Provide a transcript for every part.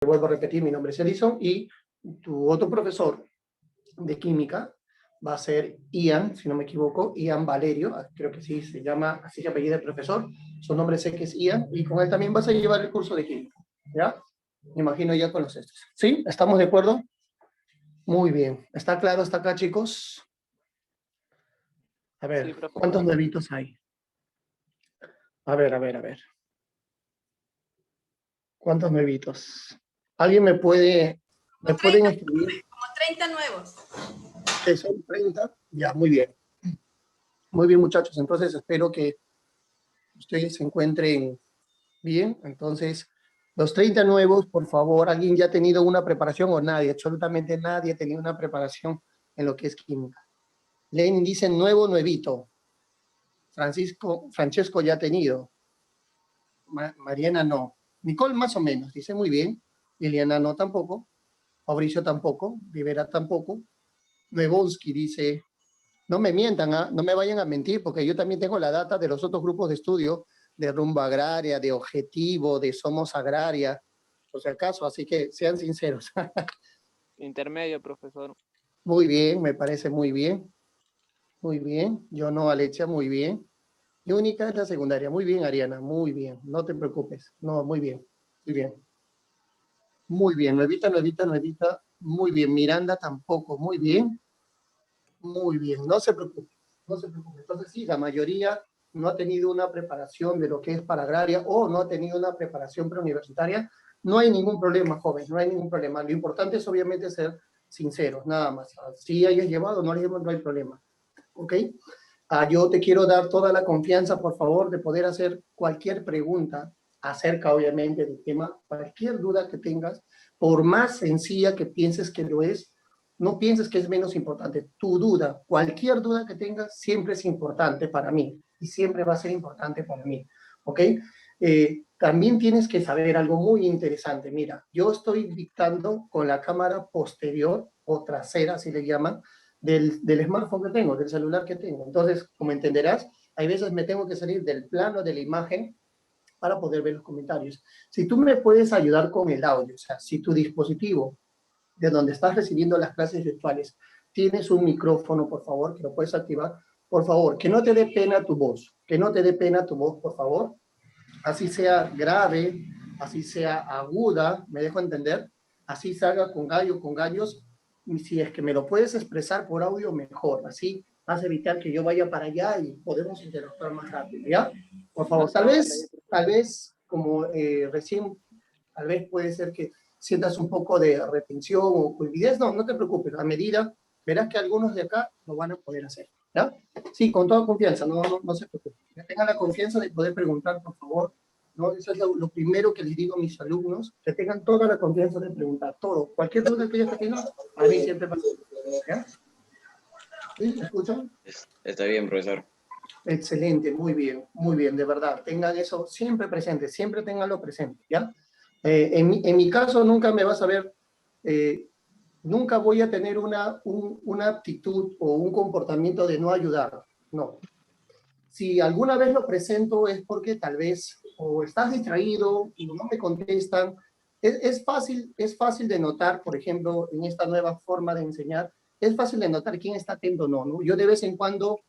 vuelvo a repetir, mi nombre es Edison y tu otro profesor de química va a ser Ian, si no me equivoco, Ian Valerio, creo que sí se llama, así se apellida el profesor, su nombre sé que es Ian, y con él también vas a llevar el curso de química, ¿ya? Me imagino ya con los estos. ¿Sí? ¿Estamos de acuerdo? Muy bien. ¿Está claro hasta acá, chicos? A ver, Sí, profesor. ¿cuántos nuevitos hay? A ver. ¿Cuántos nuevitos? ¿Alguien me pueden escribir? Como 30 nuevos. ¿Que son 30? Ya, muy bien. Muy bien, muchachos. Entonces, espero que ustedes se encuentren bien. Entonces, los 30 nuevos, por favor, ¿alguien ya ha tenido una preparación o nadie? Absolutamente nadie ha tenido una preparación en lo que es química. Lenin dice nuevo, nuevito. Francesco ya ha tenido. Mariana no. Nicole más o menos, dice muy bien. Liliana no tampoco. Fabricio tampoco. Rivera tampoco. Nuevonsky dice, no me mientan, no me vayan a mentir, porque yo también tengo la data de los otros grupos de estudio, de Rumba Agraria, de Objetivo, de Somos Agraria, por si acaso, así que sean sinceros. Intermedio, profesor. Muy bien, me parece muy bien. Muy bien. Yo no, Alexia, muy bien. Y única es la secundaria. Muy bien, Ariana, muy bien. No te preocupes. No, muy bien. Muy bien. Muy bien. Nuevita. Muy bien. Miranda tampoco. Muy bien. Muy bien. No se preocupe. No se preocupe. Entonces, sí, la mayoría no ha tenido una preparación de lo que es para agraria o no ha tenido una preparación preuniversitaria. No hay ningún problema, joven. No hay ningún problema. Lo importante es, obviamente, ser sinceros, nada más. Si hayas llevado o no hayas llevado, no hay problema. ¿Ok? Yo te quiero dar toda la confianza, por favor, de poder hacer cualquier pregunta acerca, obviamente, del tema, cualquier duda que tengas, por más sencilla que pienses que lo es, no pienses que es menos importante. Tu duda, cualquier duda que tengas, siempre es importante para mí y siempre va a ser importante para mí, ¿ok? También tienes que saber algo muy interesante. Mira, yo estoy dictando con la cámara posterior o trasera, así le llaman, del smartphone que tengo, del celular que tengo. Entonces, como entenderás, hay veces me tengo que salir del plano de la imagen para poder ver los comentarios. Si tú me puedes ayudar con el audio, o sea, si tu dispositivo de donde estás recibiendo las clases virtuales tienes un micrófono, por favor, que lo puedes activar, por favor, que no te dé pena tu voz, que no te dé pena tu voz, por favor, así sea grave, así sea aguda, me dejo entender, así salga con gallo, con gallos, y si es que me lo puedes expresar por audio, mejor, así vas a evitar que yo vaya para allá y podemos interactuar más rápido, ¿ya? Por favor, tal vez, como recién, tal vez puede ser que sientas un poco de retención o fluidez, no te preocupes, a medida, verás que algunos de acá lo van a poder hacer, ¿ya? Sí, con toda confianza, no se preocupe. Que tengan la confianza de poder preguntar, por favor, ¿no? Eso es lo primero que les digo a mis alumnos, que tengan toda la confianza de preguntar, todo. Cualquier duda que ellos tengan, a mí siempre pasa. ¿Ya? ¿Sí? ¿Me escuchan? Está bien, profesor. Excelente, muy bien, de verdad. Tengan eso siempre presente, siempre tenganlo presente, ¿ya? En mi caso, nunca me vas a ver, nunca voy a tener una actitud o un comportamiento de no ayudar, no. Si alguna vez lo presento es porque tal vez o estás distraído y no me contestan. Es fácil de notar, por ejemplo, en esta nueva forma de enseñar, es fácil de notar quién está atento o no, ¿no? Yo de vez en cuando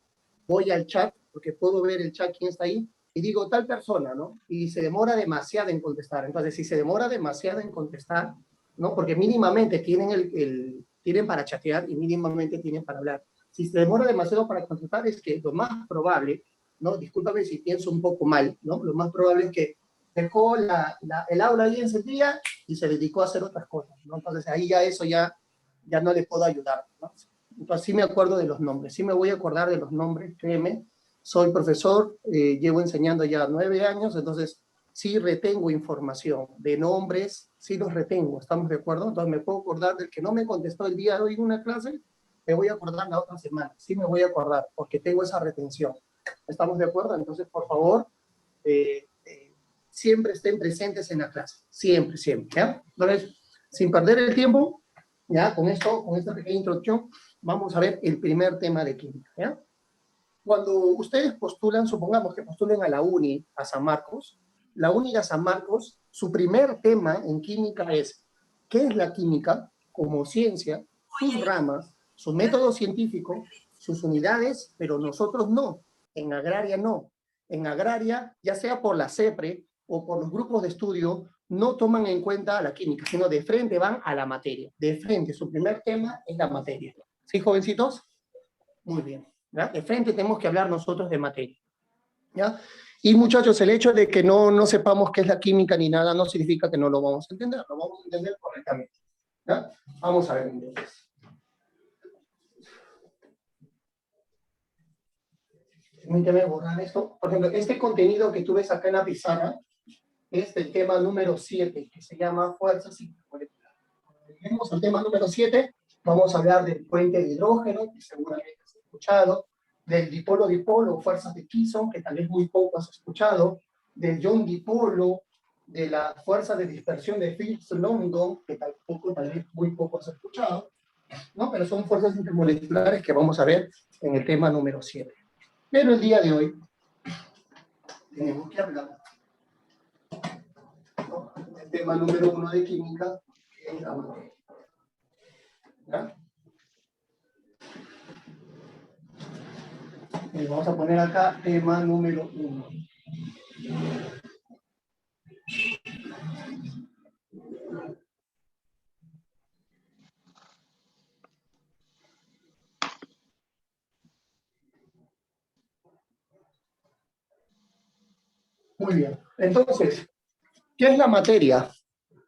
voy al chat, porque puedo ver el chat, quién está ahí, y digo tal persona, ¿no? Y se demora demasiado en contestar. Entonces, si se demora demasiado en contestar, ¿no? Porque mínimamente tienen para chatear y mínimamente tienen para hablar. Si se demora demasiado para contestar, es que lo más probable, ¿no? Discúlpame si pienso un poco mal, ¿no? Lo más probable es que dejó el aula ahí encendida y se dedicó a hacer otras cosas, ¿no? Entonces ahí ya no le puedo ayudar, ¿no? Entonces sí me acuerdo de los nombres, sí me voy a acordar de los nombres, créeme. Soy profesor, llevo enseñando ya 9 años, entonces sí retengo información de nombres, sí los retengo, ¿estamos de acuerdo? Entonces me puedo acordar del que no me contestó el día de hoy en una clase, me voy a acordar la otra semana, sí me voy a acordar, porque tengo esa retención. ¿Estamos de acuerdo? Entonces, por favor, siempre estén presentes en la clase, siempre, ¿ya? Entonces, sin perder el tiempo, ya, con esta pequeña introducción, vamos a ver el primer tema de química, ¿ya? Cuando ustedes postulan, supongamos que postulen a la UNI, a San Marcos, la única San Marcos, su primer tema en química es ¿qué es la química como ciencia, sus ramas, su método científico, sus unidades? Pero nosotros no, en agraria no. En agraria, ya sea por la CEPRE o por los grupos de estudio, no toman en cuenta la química, sino de frente van a la materia. De frente, su primer tema es la materia. ¿Sí, jovencitos? Muy bien. ¿Ya? De frente tenemos que hablar nosotros de materia. ¿Ya? Y muchachos, el hecho de que no sepamos qué es la química ni nada no significa que no lo vamos a entender, lo vamos a entender correctamente. ¿Ya? Vamos a ver entonces. Permíteme borrar esto. Por ejemplo, este contenido que tú ves acá en la pizarra es el tema número 7, que se llama fuerzas intermoleculares. Cuando lleguemos al tema número 7, vamos a hablar del puente de hidrógeno, que seguramente has escuchado, del dipolo-dipolo, fuerzas de Kisson, que tal vez muy poco has escuchado, del ion-dipolo, de la fuerza de dispersión de Fields-London, que tal vez muy poco has escuchado, ¿no? Pero son fuerzas intermoleculares que vamos a ver en el tema número 7. Pero el día de hoy tenemos que hablar del tema número 1 de química, que es la materia. ¿Ya? Y vamos a poner acá tema número 1. Muy bien. Entonces, ¿qué es la materia?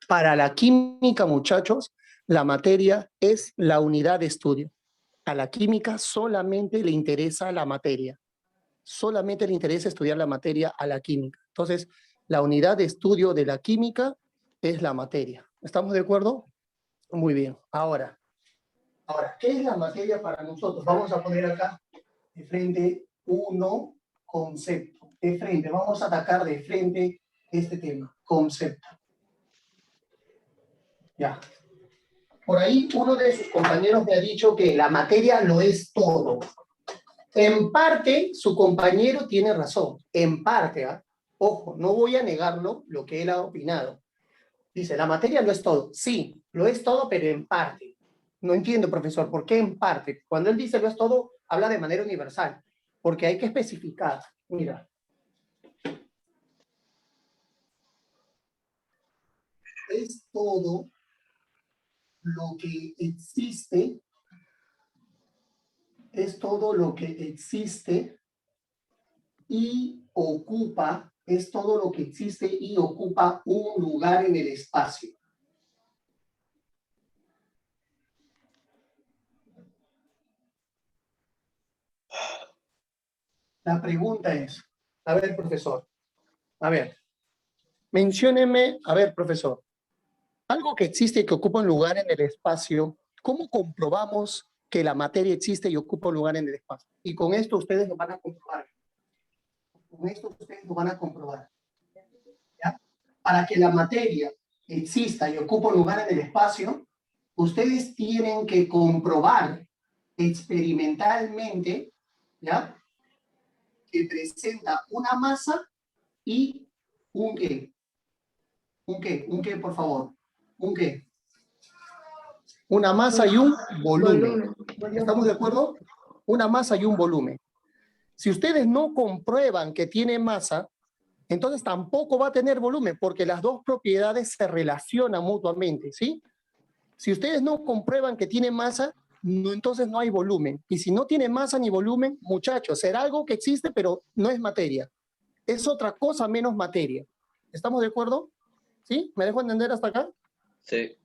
Para la química, muchachos, la materia es la unidad de estudio. A la química solamente le interesa la materia. Solamente le interesa estudiar la materia a la química. Entonces, la unidad de estudio de la química es la materia. ¿Estamos de acuerdo? Muy bien. Ahora, ¿qué es la materia para nosotros? Vamos a poner acá de frente uno, concepto. De frente, vamos a atacar de frente este tema, concepto. Ya. Por ahí uno de sus compañeros me ha dicho que la materia lo es todo. En parte, su compañero tiene razón. En parte, ¿eh? Ojo, no voy a negarlo lo que él ha opinado. Dice, la materia lo es todo. Sí, lo es todo, pero en parte. No entiendo, profesor, ¿por qué en parte? Cuando él dice lo es todo, habla de manera universal, porque hay que especificar. Mira. Es todo lo que existe, es todo lo que existe y ocupa, es todo lo que existe y ocupa un lugar en el espacio. La pregunta es, a ver, profesor, a ver, mencióneme, a ver, profesor, algo que existe y que ocupa un lugar en el espacio, ¿cómo comprobamos que la materia existe y ocupa un lugar en el espacio? Y con esto ustedes lo van a comprobar. Con esto ustedes lo van a comprobar. ¿Ya? Para que la materia exista y ocupe un lugar en el espacio, ustedes tienen que comprobar experimentalmente, ¿ya?, que presenta una masa y un qué. ¿Un qué? ¿Un qué, por favor? ¿Un qué? Una masa y un volumen. ¿Estamos de acuerdo? Una masa y un volumen. Si ustedes no comprueban que tiene masa, entonces tampoco va a tener volumen, porque las dos propiedades se relacionan mutuamente, ¿sí? Si ustedes no comprueban que tiene masa, no, entonces no hay volumen. Y si no tiene masa ni volumen, muchachos, será algo que existe, pero no es materia. Es otra cosa menos materia. ¿Estamos de acuerdo? ¿Sí? ¿Me dejo entender hasta acá? Sí.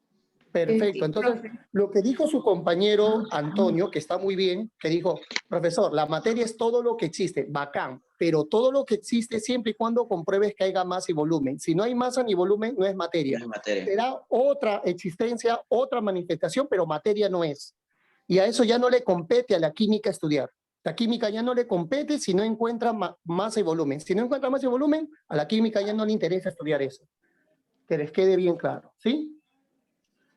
Perfecto. Entonces, lo que dijo su compañero Antonio, que está muy bien, que dijo, profesor, la materia es todo lo que existe, bacán, pero todo lo que existe siempre y cuando compruebes que haya masa y volumen. Si no hay masa ni volumen, no es materia. No es materia. Será otra existencia, otra manifestación, pero materia no es. Y a eso ya no le compete a la química estudiar. La química ya no le compete si no encuentra masa y volumen. Si no encuentra masa y volumen, a la química ya no le interesa estudiar eso. Que les quede bien claro, ¿sí?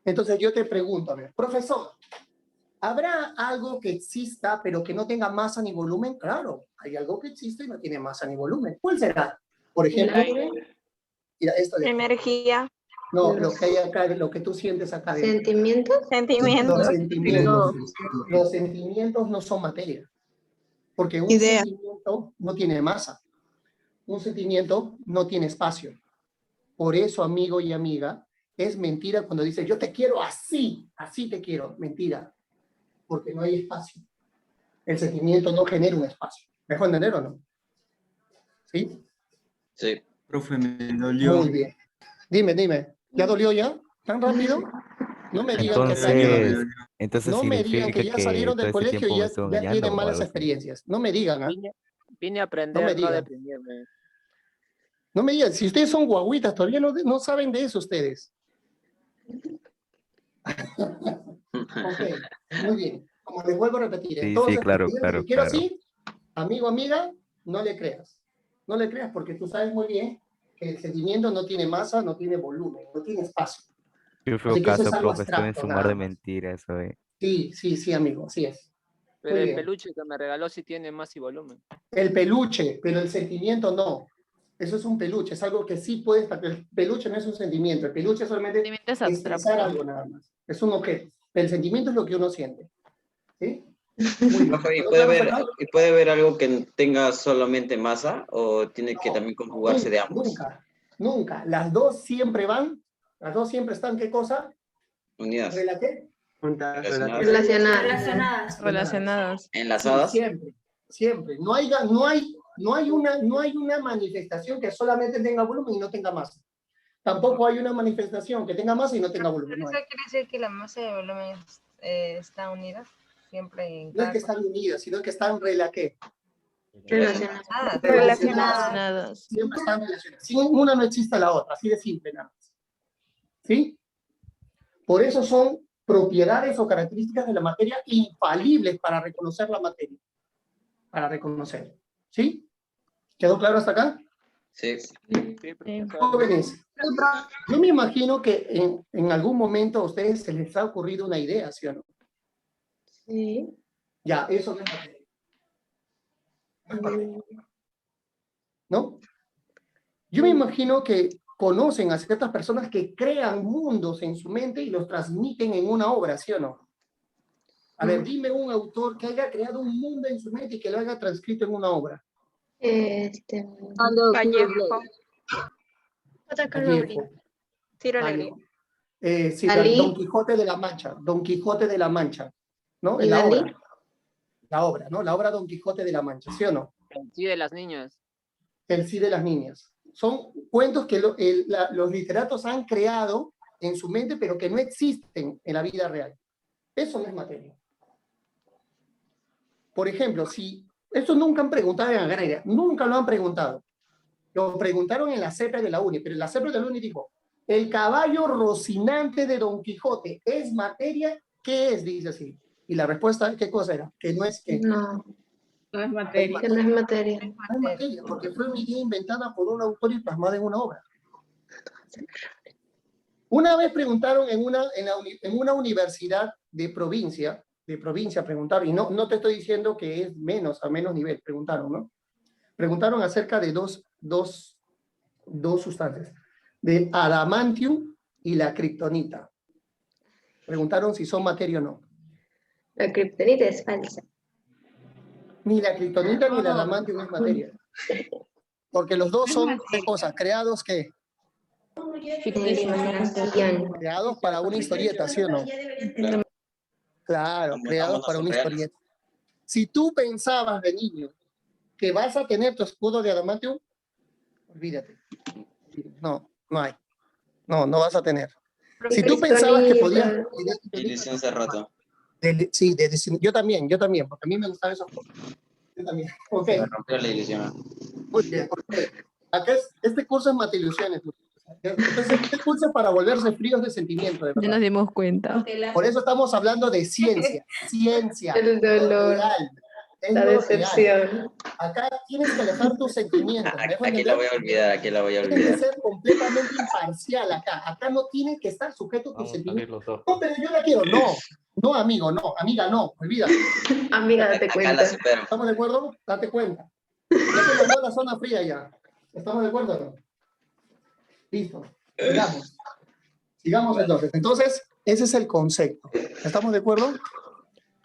Entonces yo te pregunto, a ver, profesor, ¿habrá algo que exista pero que no tenga masa ni volumen? Claro, hay algo que existe y no tiene masa ni volumen. ¿Cuál será? Por ejemplo, Mira, esto de aquí. Energía, No, lo que hay acá, lo que tú sientes acá dentro. ¿Sentimientos? Los sentimientos, sentimientos. Los sentimientos no son materia. Porque un Idea. sentimiento no tiene masa. Un sentimiento no tiene espacio. Por eso, amigo y amiga, es mentira cuando dices, yo te quiero así, así te quiero. Mentira. Porque no hay espacio. El sentimiento no genera un espacio. ¿Me dejo entender o no? ¿Sí? Sí. Profe, me dolió. Muy bien. Dime. ¿Ya dolió ya? ¿Tan rápido? No me digan que Entonces, Entonces no me digan significa que ya que salieron todo del este colegio tiempo y me ya, estuvo ya engañando tienen o malas algo así. experiencias. No me digan, ¿ah? Vine a aprender, No me no a digan. deprimirme. No me digan, si ustedes son guaguitas, todavía no saben de eso ustedes. Ok, muy bien. Como les vuelvo a repetir, Sí, entonces, claro, cuando digan que claro, te quiero claro. así, amigo, amiga, no le creas. No le creas porque tú sabes muy bien que el sentimiento no tiene masa, no tiene volumen, no tiene espacio. Qué feo Así que eso es caso, algo profe, estoy en abstracto, su mar nada de más. mentiras hoy. Sí, amigo, así es. Pero Muy el bien. peluche que me regaló sí tiene más y volumen. El peluche, pero el sentimiento no. Eso es un peluche, es algo que sí puede estar. El peluche no es un sentimiento, el peluche es solamente sentimiento es expresar abstracto. algo nada más. Es un objeto. El sentimiento es lo que uno siente. ¿Sí? Muy bien. Profe, ¿Todo claro hasta acá? ¿y puede haber algo que tenga solamente masa o tiene que No, también conjugarse de ambos? Nunca. Las dos siempre van, las dos siempre están, ¿qué cosa? Unidas, ¿Qué? relacionadas, Relacionadas. Relacionados. Sí, enlazadas. siempre. No hay una manifestación que solamente tenga volumen y no tenga masa. Tampoco hay una manifestación que tenga masa y no tenga volumen. No ¿Eso hay. quiere decir que la masa y el volumen están unidas? Siempre en No es cada que están unidas, sino que están relacionadas. Relacionados. Siempre están relacionadas. Sin una no existe la otra, así de simple nada más. ¿Sí? Por eso son propiedades o características de la materia infalibles para reconocer la materia. Para reconocer. ¿Sí? ¿Quedó claro hasta acá? Sí. Sí, profesor. Jóvenes, yo me imagino que en algún momento a ustedes se les ha ocurrido una idea, ¿sí o no? Sí. Ya, eso no es materia. No es materia. ¿No? Yo me imagino que conocen a ciertas personas que crean mundos en su mente y los transmiten en una obra, ¿sí o no? A ver, dime un autor que haya creado un mundo en su mente y que lo haya transcrito en una obra. Vallejo. Vallejo. Ciro Alegría. Sí, Dalí. Don Quijote de la Mancha. Don Quijote de la Mancha. ¿No? En la Dalí. obra. La obra, ¿no? La obra Don Quijote de la Mancha, ¿sí o no? Sí, de las niñas. El sí de las niñas. Son cuentos que los literatos han creado en su mente, pero que no existen en la vida real. Eso no es materia. Por ejemplo, si eso nunca han preguntado en Agraria, nunca lo han preguntado. Lo preguntaron en la CEPRE de la UNI, pero en la CEPRE de la UNI dijo, el caballo rocinante de Don Quijote es materia, ¿qué es? Dice así. Y la respuesta, ¿qué cosa era? Que no es que. No, No es materia. que no es materia. No es materia, porque fue una idea inventada por un autor y plasmada en una obra. Una vez preguntaron en una universidad de provincia preguntaron, y no te estoy diciendo que es a menos nivel, preguntaron, ¿no? Preguntaron acerca de dos sustancias, de adamantium y la kriptonita. Preguntaron si son materia o no. La kriptonita es falsa. Ni la kriptonita ni el adamantium es materia. Porque los dos son, ¿qué cosas? Creados, ¿qué? Creados para una historieta, ¿sí o no? Claro, creados para una historieta. Si tú pensabas de niño que vas a tener tu escudo de adamantium, olvídate. No hay. No vas a tener. Si tú pensabas que podías... Ilusión hace rato. Sí, yo también, porque a mí me gustaban esos cosas. Yo también. Ok, Se me rompió la ilusión. muy bien. Okay. Acá este curso es Matilusiones. Entonces, este curso es para volverse fríos de sentimiento, de Ya verdad. nos dimos cuenta. Por eso estamos hablando de ciencia. Ciencia. El dolor, Real. Es la lo real. decepción. Acá tienes que alejar tus sentimientos. ¿Me dejo Aquí entender? la voy a olvidar, aquí la voy a Tienes que olvidar. ser completamente imparcial acá. Acá no tiene que estar sujeto a tus sentimientos. No, pero yo la quiero. No, amigo, no. Amiga, no. Olvídate. Amiga, date Acá cuenta. la supero. ¿Estamos de acuerdo? Date cuenta. Ya te mandó a la zona fría ya. ¿Estamos de acuerdo o no? Listo. Sigamos. Sigamos entonces. Entonces, ese es el concepto. ¿Estamos de acuerdo?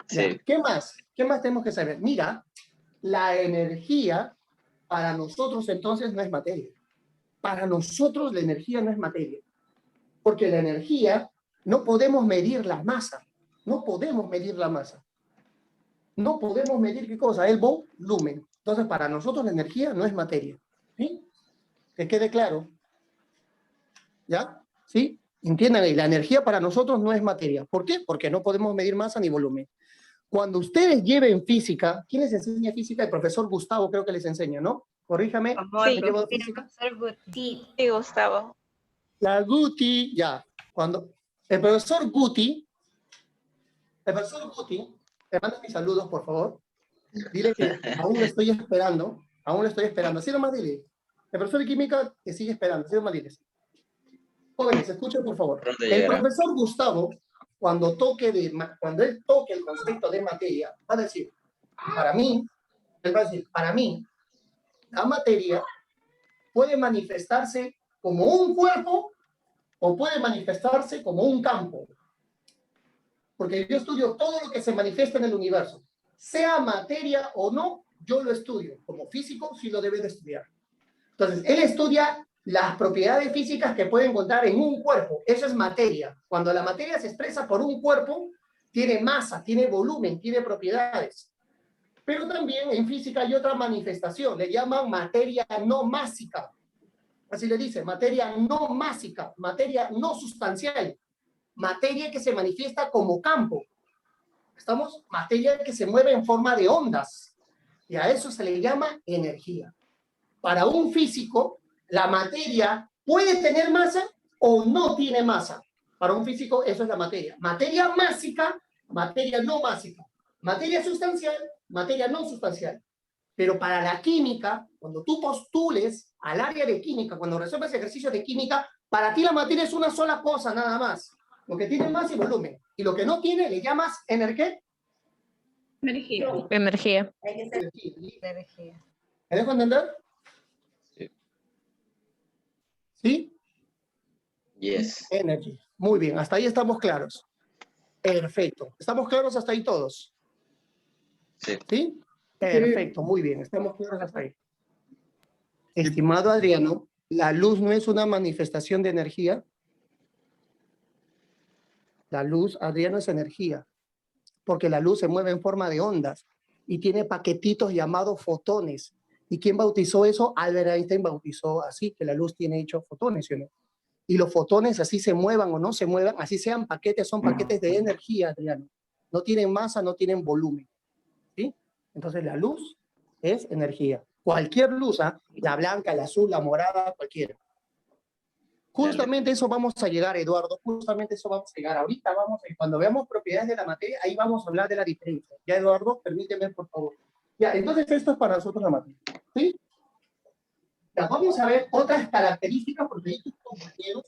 Ya. Sí. ¿Qué más? ¿Qué más tenemos que saber? Mira, la energía para nosotros entonces no es materia. Para nosotros la energía no es materia. Porque la energía no podemos medir la masa. No podemos medir la masa. No podemos medir qué cosa, el volumen. Entonces, para nosotros la energía no es materia. ¿Sí? Que quede claro. ¿Ya? ¿Sí? Entiendan ahí, la energía para nosotros no es materia. ¿Por qué? Porque no podemos medir masa ni volumen. Cuando ustedes lleven física, ¿quién les enseña física? El profesor Gustavo creo que les enseña, ¿no? Corríjame. Sí. ¿Me llevo física? Sí, Gustavo. La Guti, ya. Cuando el profesor Guti, te manda mis saludos, por favor. Dile que aún lo estoy esperando. Aún lo estoy esperando. Así nomás dile. El profesor de química te sigue esperando. Así nomás dile. Jóvenes, escuchen por favor. Pronto El llegará. profesor Gustavo, cuando él toque el concepto de materia, va a decir, él va a decir, para mí, la materia puede manifestarse como un cuerpo o puede manifestarse como un campo. Porque yo estudio todo lo que se manifiesta en el universo. Sea materia o no, yo lo estudio. Como físico, sí lo debe de estudiar. Entonces, él estudia las propiedades físicas que puede encontrar en un cuerpo. Eso es materia. Cuando la materia se expresa por un cuerpo, tiene masa, tiene volumen, tiene propiedades. Pero también en física hay otra manifestación. Le llaman materia no másica. Así le dice, materia no másica, materia no sustancial. Materia que se manifiesta como campo. ¿Estamos? Materia que se mueve en forma de ondas. Y a eso se le llama energía. Para un físico, la materia puede tener masa o no tiene masa. Para un físico, eso es la materia. Materia másica, materia no másica. Materia sustancial, materia no sustancial. Pero para la química, cuando tú postules al área de química, cuando resuelves ejercicios de química, para ti la materia es una sola cosa, nada más. Lo que tiene masa y volumen. Y lo que no tiene, le llamas energía. Energía. Energía. Energía. ¿Me dejo entender? Sí. ¿Sí? Yes. Energy. Muy bien, hasta ahí estamos claros. Perfecto. ¿Estamos claros hasta ahí todos? Sí. ¿Sí? Perfecto, muy bien, estamos claros hasta ahí. Estimado Adriano, ¿la luz no es una manifestación de energía? La luz, Adriano, es energía, porque la luz se mueve en forma de ondas y tiene paquetitos llamados fotones. ¿Y quién bautizó eso? Albert Einstein bautizó así, que la luz tiene hecho fotones, ¿sí o no? Y los fotones, así se muevan o no se muevan, así sean paquetes, son paquetes de energía, Adriano. No tienen masa, no tienen volumen. ¿Sí? Entonces la luz es energía. Cualquier luz, ¿eh? La blanca, la azul, la morada, cualquiera. Justamente eso vamos a llegar, Eduardo, justamente eso vamos a llegar. Ahorita cuando veamos propiedades de la materia, ahí vamos a hablar de la diferencia. Ya, Eduardo, permíteme, por favor. Ya, entonces esto es para nosotros la materia. ¿Sí? Ya, vamos a ver otras características, porque estos compañeros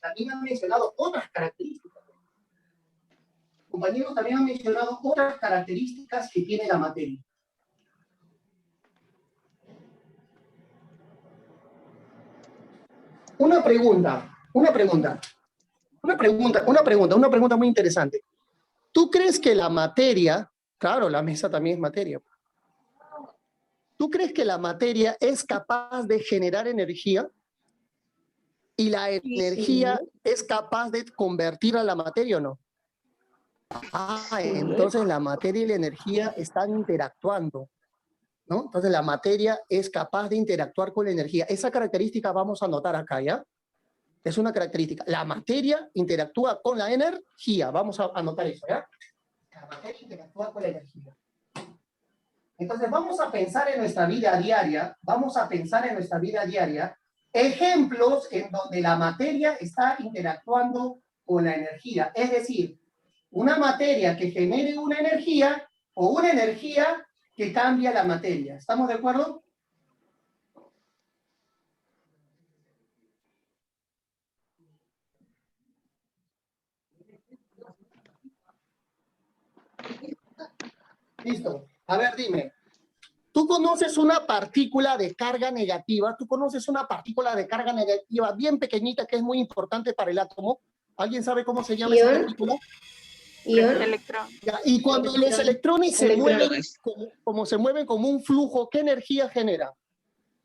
también han mencionado otras características. Compañeros también han mencionado otras características que tiene la materia. Una pregunta muy interesante. ¿Tú crees que la materia, claro, la mesa también es materia, ¿tú crees que la materia es capaz de generar energía? ¿Y la energía es capaz de convertir a la materia o no? Entonces la materia y la energía están interactuando, ¿no? Entonces la materia es capaz de interactuar con la energía. Esa característica vamos a anotar acá, ¿ya? Es una característica. La materia interactúa con la energía. Vamos a anotar eso, ¿ya? La materia interactúa con la energía. Entonces vamos a pensar en nuestra vida diaria, ejemplos en donde la materia está interactuando con la energía. Es decir, una materia que genere una energía o una energía que cambia la materia. ¿Estamos de acuerdo? Listo. A ver, dime. Tú conoces una partícula de carga negativa, tú conoces una partícula de carga negativa bien pequeñita que es muy importante para el átomo. ¿Alguien sabe cómo se llama esa Ion. partícula? Ion. Electrón. Ya, y cuando los electrones se Electrones. mueven como se mueven como un flujo, ¿qué energía genera?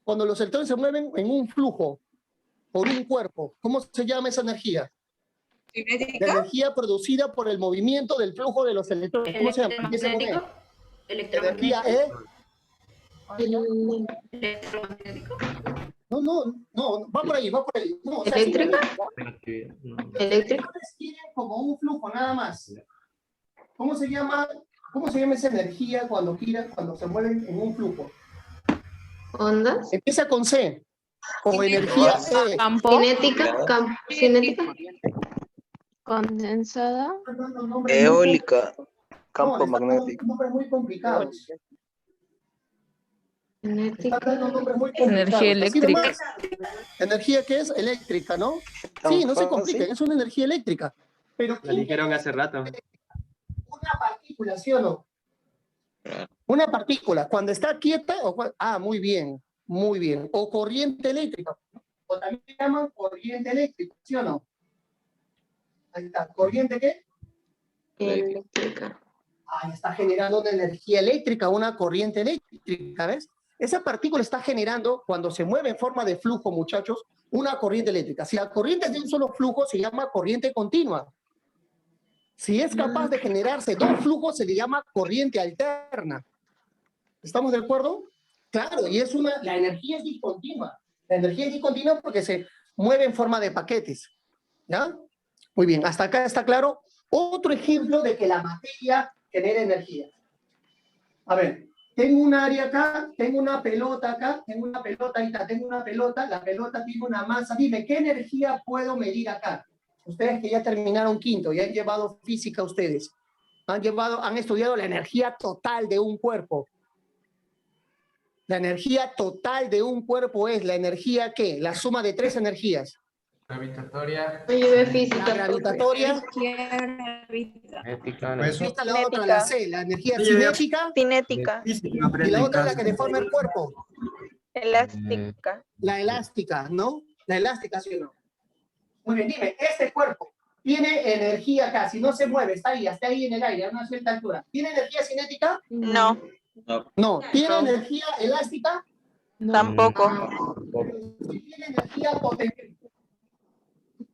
Cuando los electrones se mueven en un flujo por un cuerpo, ¿cómo se llama esa energía? La energía producida por el movimiento del flujo de los electrones. ¿Cómo se llama? Empieza con E. Energía E. Electromagnético. No, va por ahí. No, o sea, ¿Eléctrica? Eléctrico. tienen como un flujo nada más. ¿Cómo se llama esa energía cuando gira, cuando se mueven en un flujo? Ondas. Empieza con C. O energía E. Campo. Cinética. Cinética. Condensada. Eólica. Campo No, le están dando magnético. nombres muy complicados. Cinética. Están dando nombres muy complicados. Energía Así eléctrica. nomás. Energía que es eléctrica, ¿no? Sí, no se compliquen, es una energía eléctrica. Pero La dijeron hace rato. una partícula, ¿sí o no? Una partícula, cuando está quieta, muy bien, muy bien. O corriente eléctrica, o también llaman corriente eléctrica, ¿sí o no? Ahí está, ¿corriente qué? Eléctrica. Ahí está generando una energía eléctrica, una corriente eléctrica, ¿ves? Esa partícula está generando, cuando se mueve en forma de flujo, muchachos, una corriente eléctrica. Si la corriente es de un solo flujo, se llama corriente continua. Si es capaz de generarse dos flujos, se le llama corriente alterna. ¿Estamos de acuerdo? Claro, y la energía es discontinua. La energía es discontinua porque se mueve en forma de paquetes. ¿Ya? Muy bien, hasta acá está claro. Otro ejemplo de que la materia genera energía. A ver, tengo un área acá, tengo una pelota acá, tengo una pelota ahí está, tengo una pelota, la pelota tiene una masa. Dime, ¿qué energía puedo medir acá? Ustedes que ya terminaron quinto, ya han llevado física ustedes, han estudiado la energía total de un cuerpo. La energía total de un cuerpo es la energía ¿qué? La suma de tres energías. Gravitatoria. Yo llevé La física. gravitatoria. Cinética. Esta es la otra, la C, la energía cinética. Cinética. Y la otra es la que deforma el cuerpo. Elástica. La elástica, ¿no? La elástica, ¿sí o no? Muy bien, dime, este cuerpo tiene energía acá, si no se mueve, está ahí en el aire, a una cierta altura. ¿Tiene energía cinética? No, No. ¿Tiene energía elástica? tampoco. ¿Tiene energía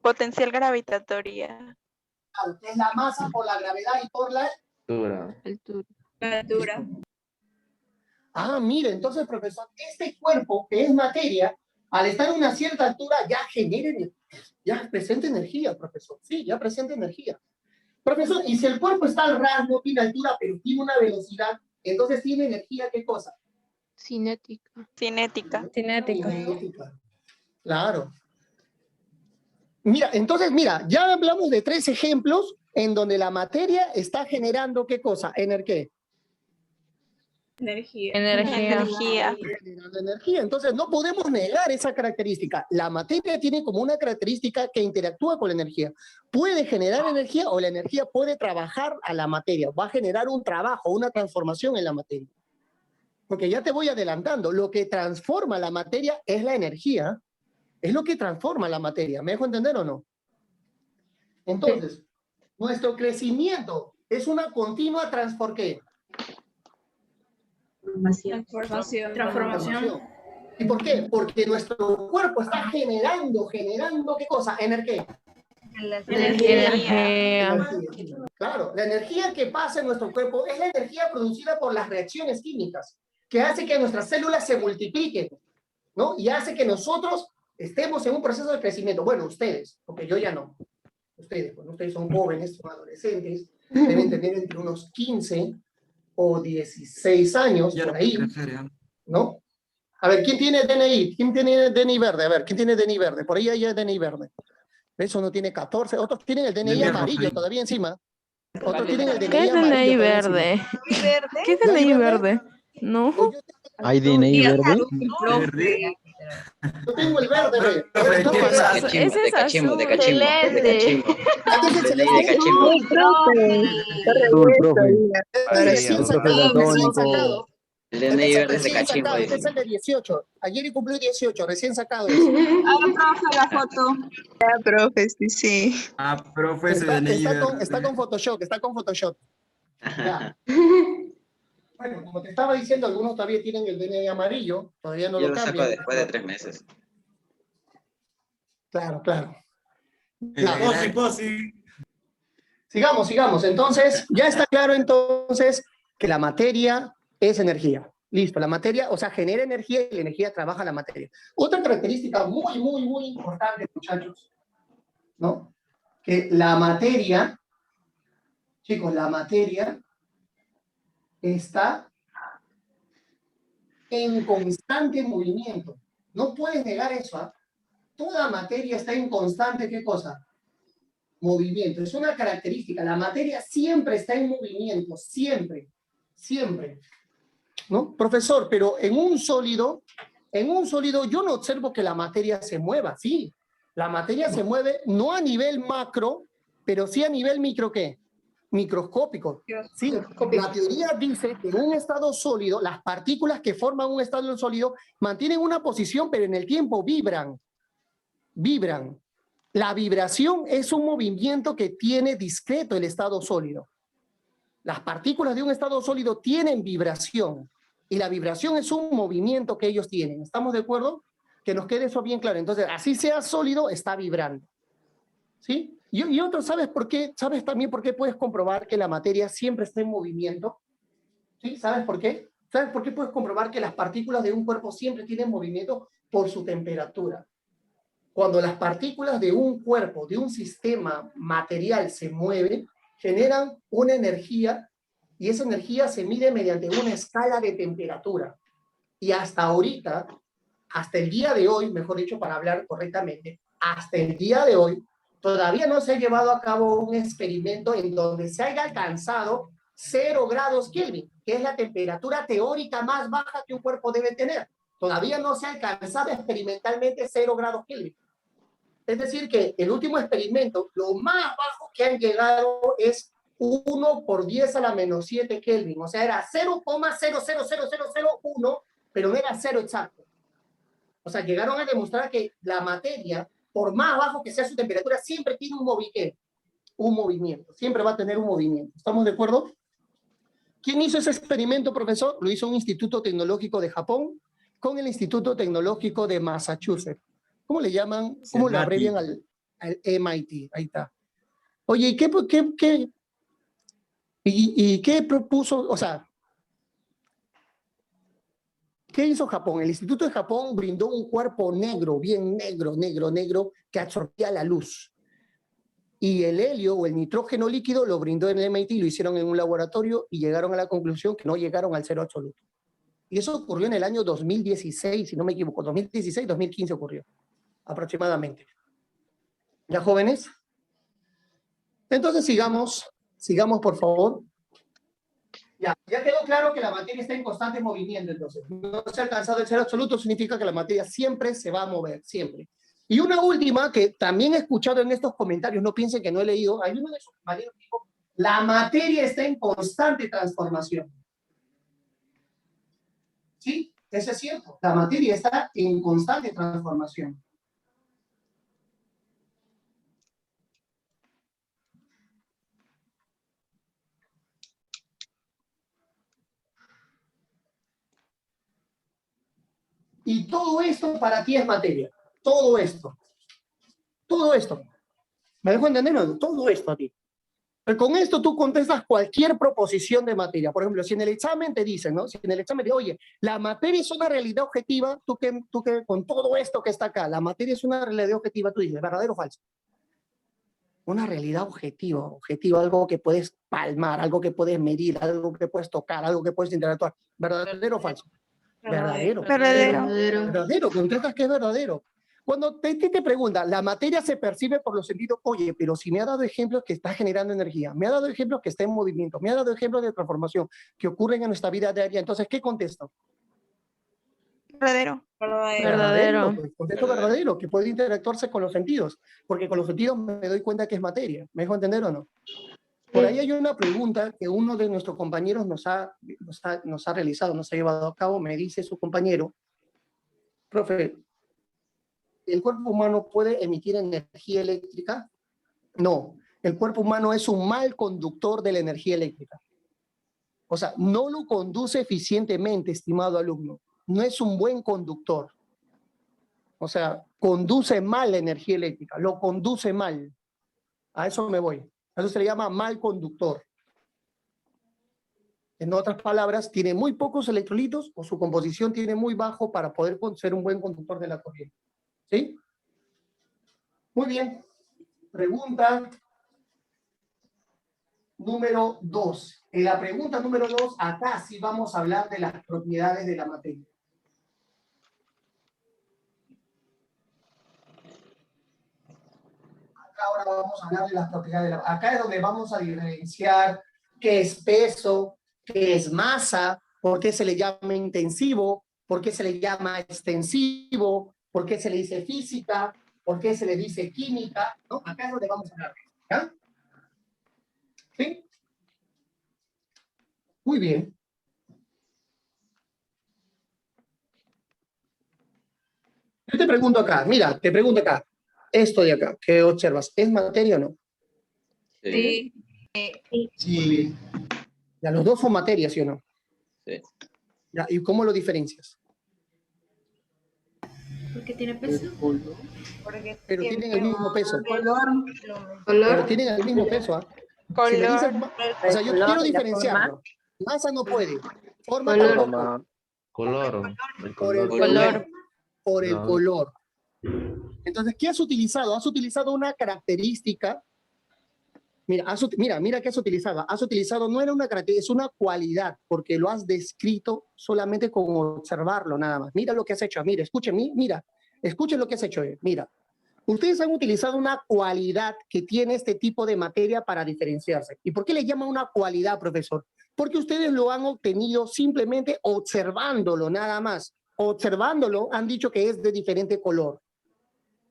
Potencial gravitatoria. potencial? Que es la masa por la gravedad y por la... Altura. Ah, mire, entonces, profesor, este cuerpo que es materia, al estar a una cierta altura, ya presenta energía, profesor. Sí, ya presenta energía. Profesor, y si el cuerpo está al ras, no tiene altura, pero tiene una velocidad, entonces tiene energía, ¿qué cosa? Cinética. Cinética. Cinética. Claro. Mira, ya hablamos de 3 ejemplos en donde la materia está generando, ¿qué cosa? ¿Qué? Energía. Generando energía. Entonces, no podemos negar esa característica. La materia tiene como una característica que interactúa con la energía. Puede generar energía o la energía puede trabajar a la materia. Va a generar un trabajo, una transformación en la materia. Porque ya te voy adelantando. Lo que transforma la materia es la energía. Es lo que transforma la materia. ¿Me dejo entender o no? Entonces, nuestro crecimiento es una continua ¿qué? Transformación. ¿Y por qué? Porque nuestro cuerpo está generando, ¿qué cosa? ¿Energía? Energía. Claro, la energía que pasa en nuestro cuerpo es la energía producida por las reacciones químicas, que hace que nuestras células se multipliquen, ¿no? Y hace que nosotros estemos en un proceso de crecimiento. Bueno, ustedes, porque yo ya no. Ustedes son jóvenes, son adolescentes, deben tener entre unos 15 o 16 años, por ahí, ¿no? A ver, ¿quién tiene DNI? ¿Quién tiene DNI verde? A ver, ¿quién tiene DNI verde? Por ahí hay DNI verde. Eso no tiene 14, otros tienen el DNI amarillo todavía encima. Otros tienen el DNI ¿Qué es DNI amarillo todavía verde? encima. ¿Qué es DNI verde? No. ¿Hay DNI verde? Yo tengo el verde, ve. Ese es azul. De cachimbo. Azul, profe. Recién sacado. El DNI verde es de Recién cachimbo. sacado, este es el de 18. Ayer y cumplió 18, recién sacado. ese. profe, la foto. Ya, profe, sí. Profe, ese Está, DNI está con, verde. está con Photoshop, está con Photoshop. Ya. Bueno, como te estaba diciendo, algunos todavía tienen el DNI amarillo, todavía no Yo lo lo saco cambian. después de 3 meses. Claro, claro. Posi. Sigamos. Entonces, ya está claro entonces que la materia es energía. Listo, la materia, o sea, genera energía y la energía trabaja la materia. Otra característica muy importante, muchachos, ¿no? Que la materia, chicos, la materia está en constante movimiento. No puedes negar eso, ¿ah? Toda materia está en constante, ¿qué cosa? Movimiento. Es una característica. La materia siempre está en movimiento, siempre. ¿No? Profesor, pero en un sólido yo no observo que la materia se mueva, sí. La materia se mueve no a nivel macro, pero sí a nivel micro, ¿qué? Microscópico. Sí, la teoría dice que en un estado sólido, las partículas que forman un estado sólido mantienen una posición, pero en el tiempo vibran. La vibración es un movimiento que tiene discreto el estado sólido. Las partículas de un estado sólido tienen vibración y la vibración es un movimiento que ellos tienen. ¿Estamos de acuerdo? Que nos quede eso bien claro. Entonces, así sea sólido, está vibrando. ¿Sí? Y otro, ¿sabes por qué? ¿Sabes también por qué puedes comprobar que la materia siempre está en movimiento? ¿Sí? ¿Sabes por qué? ¿Sabes por qué puedes comprobar que las partículas de un cuerpo siempre tienen movimiento? Por su temperatura. Cuando las partículas de un cuerpo, de un sistema material se mueven, generan una energía y esa energía se mide mediante una escala de temperatura. Y hasta ahorita, hasta el día de hoy, mejor dicho, para hablar correctamente, hasta el día de hoy, todavía no se ha llevado a cabo un experimento en donde se haya alcanzado 0 grados Kelvin, que es la temperatura teórica más baja que un cuerpo debe tener. Todavía no se ha alcanzado experimentalmente 0 grados Kelvin. Es decir, que el último experimento, lo más bajo que han llegado es 1 por 10 a la menos 7 Kelvin. O sea, era 0,000001, pero no era 0 exacto. O sea, llegaron a demostrar que la materia, por más bajo que sea su temperatura, siempre tiene un movimiento. Siempre va a tener un movimiento. ¿Estamos de acuerdo? ¿Quién hizo ese experimento, profesor? Lo hizo un instituto tecnológico de Japón con el Instituto Tecnológico de Massachusetts. ¿Cómo le llaman? ¿Cómo le abrevian al MIT? Ahí está. Oye, ¿y qué propuso? O sea, ¿qué hizo Japón? El Instituto de Japón brindó un cuerpo negro, bien negro, que absorbía la luz. Y el helio o el nitrógeno líquido lo brindó en el MIT, lo hicieron en un laboratorio y llegaron a la conclusión que no llegaron al cero absoluto. Y eso ocurrió en el año 2016, si no me equivoco, 2016, 2015 ocurrió, aproximadamente. ¿Ya, jóvenes? Entonces sigamos, por favor. Ya quedó claro que la materia está en constante movimiento, entonces. No se ha alcanzado el cero absoluto, significa que la materia siempre se va a mover, siempre. Y una última que también he escuchado en estos comentarios, no piensen que no he leído, hay uno de sus compañeros que dijo, la materia está en constante transformación. Sí, eso es cierto. La materia está en constante transformación. Y todo esto para ti es materia. Todo esto. ¿Me dejo entender? No, todo esto a ti. Pero con esto tú contestas cualquier proposición de materia. Por ejemplo, si en el examen te dicen, ¿no? Si en el examen te dicen, oye, la materia es una realidad objetiva, tú que con todo esto que está acá, la materia es una realidad objetiva, tú dices, ¿verdadero o falso? Una realidad objetiva, algo que puedes palmar, algo que puedes medir, algo que puedes tocar, algo que puedes interactuar. ¿Verdadero o falso? Verdadero. Contestas que es verdadero. Cuando te preguntan, la materia se percibe por los sentidos, oye, pero si me ha dado ejemplos que está generando energía, me ha dado ejemplos que está en movimiento, me ha dado ejemplos de transformación que ocurren en nuestra vida diaria, entonces, ¿qué contesto? Verdadero. Pues, contesto verdadero, que puede interactuarse con los sentidos, porque con los sentidos me doy cuenta que es materia. ¿Me dejo entender o no? Por ahí hay una pregunta que uno de nuestros compañeros nos ha realizado, nos ha llevado a cabo. Me dice su compañero, profe, ¿el cuerpo humano puede emitir energía eléctrica? No, el cuerpo humano es un mal conductor de la energía eléctrica. O sea, no lo conduce eficientemente, estimado alumno. No es un buen conductor. O sea, conduce mal la energía eléctrica, lo conduce mal. A eso me voy. A eso se le llama mal conductor. En otras palabras, tiene muy pocos electrolitos o su composición tiene muy bajo para poder ser un buen conductor de la corriente. ¿Sí? Muy bien. Pregunta número 2. En la pregunta número 2, acá sí vamos a hablar de las propiedades de la materia. Acá ahora vamos a hablar de las propiedades de la materia. Acá es donde vamos a diferenciar qué es peso, qué es masa, por qué se le llama intensivo, por qué se le llama extensivo, por qué se le dice física, por qué se le dice química, ¿no? Acá es donde vamos a hablar. ¿Ya? ¿Sí? Muy bien. Yo te pregunto acá, mira, te pregunto acá, esto de acá, ¿qué observas? ¿Es materia o no? Sí. Sí. Ya, los dos son materia, ¿sí o no? Sí. Ya, ¿y cómo lo diferencias? Porque tiene peso. Porque Pero tienen el mismo peso. Pero Color. tienen el mismo peso, ¿ah? Si me dices, o sea, yo quiero diferenciarlo. Masa no puede. Forma Color. tampoco. Color. Por el Color. Por el No. color. Entonces, ¿qué has utilizado? Has utilizado una característica. Mira qué has utilizado. Has utilizado, no era una característica, es una cualidad, porque lo has descrito solamente con observarlo nada más. Mira lo que has hecho. Mira, escuchen lo que has hecho. Mira, ustedes han utilizado una cualidad que tiene este tipo de materia para diferenciarse. ¿Y por qué le llaman una cualidad, profesor? Porque ustedes lo han obtenido simplemente observándolo nada más. Observándolo han dicho que es de diferente color.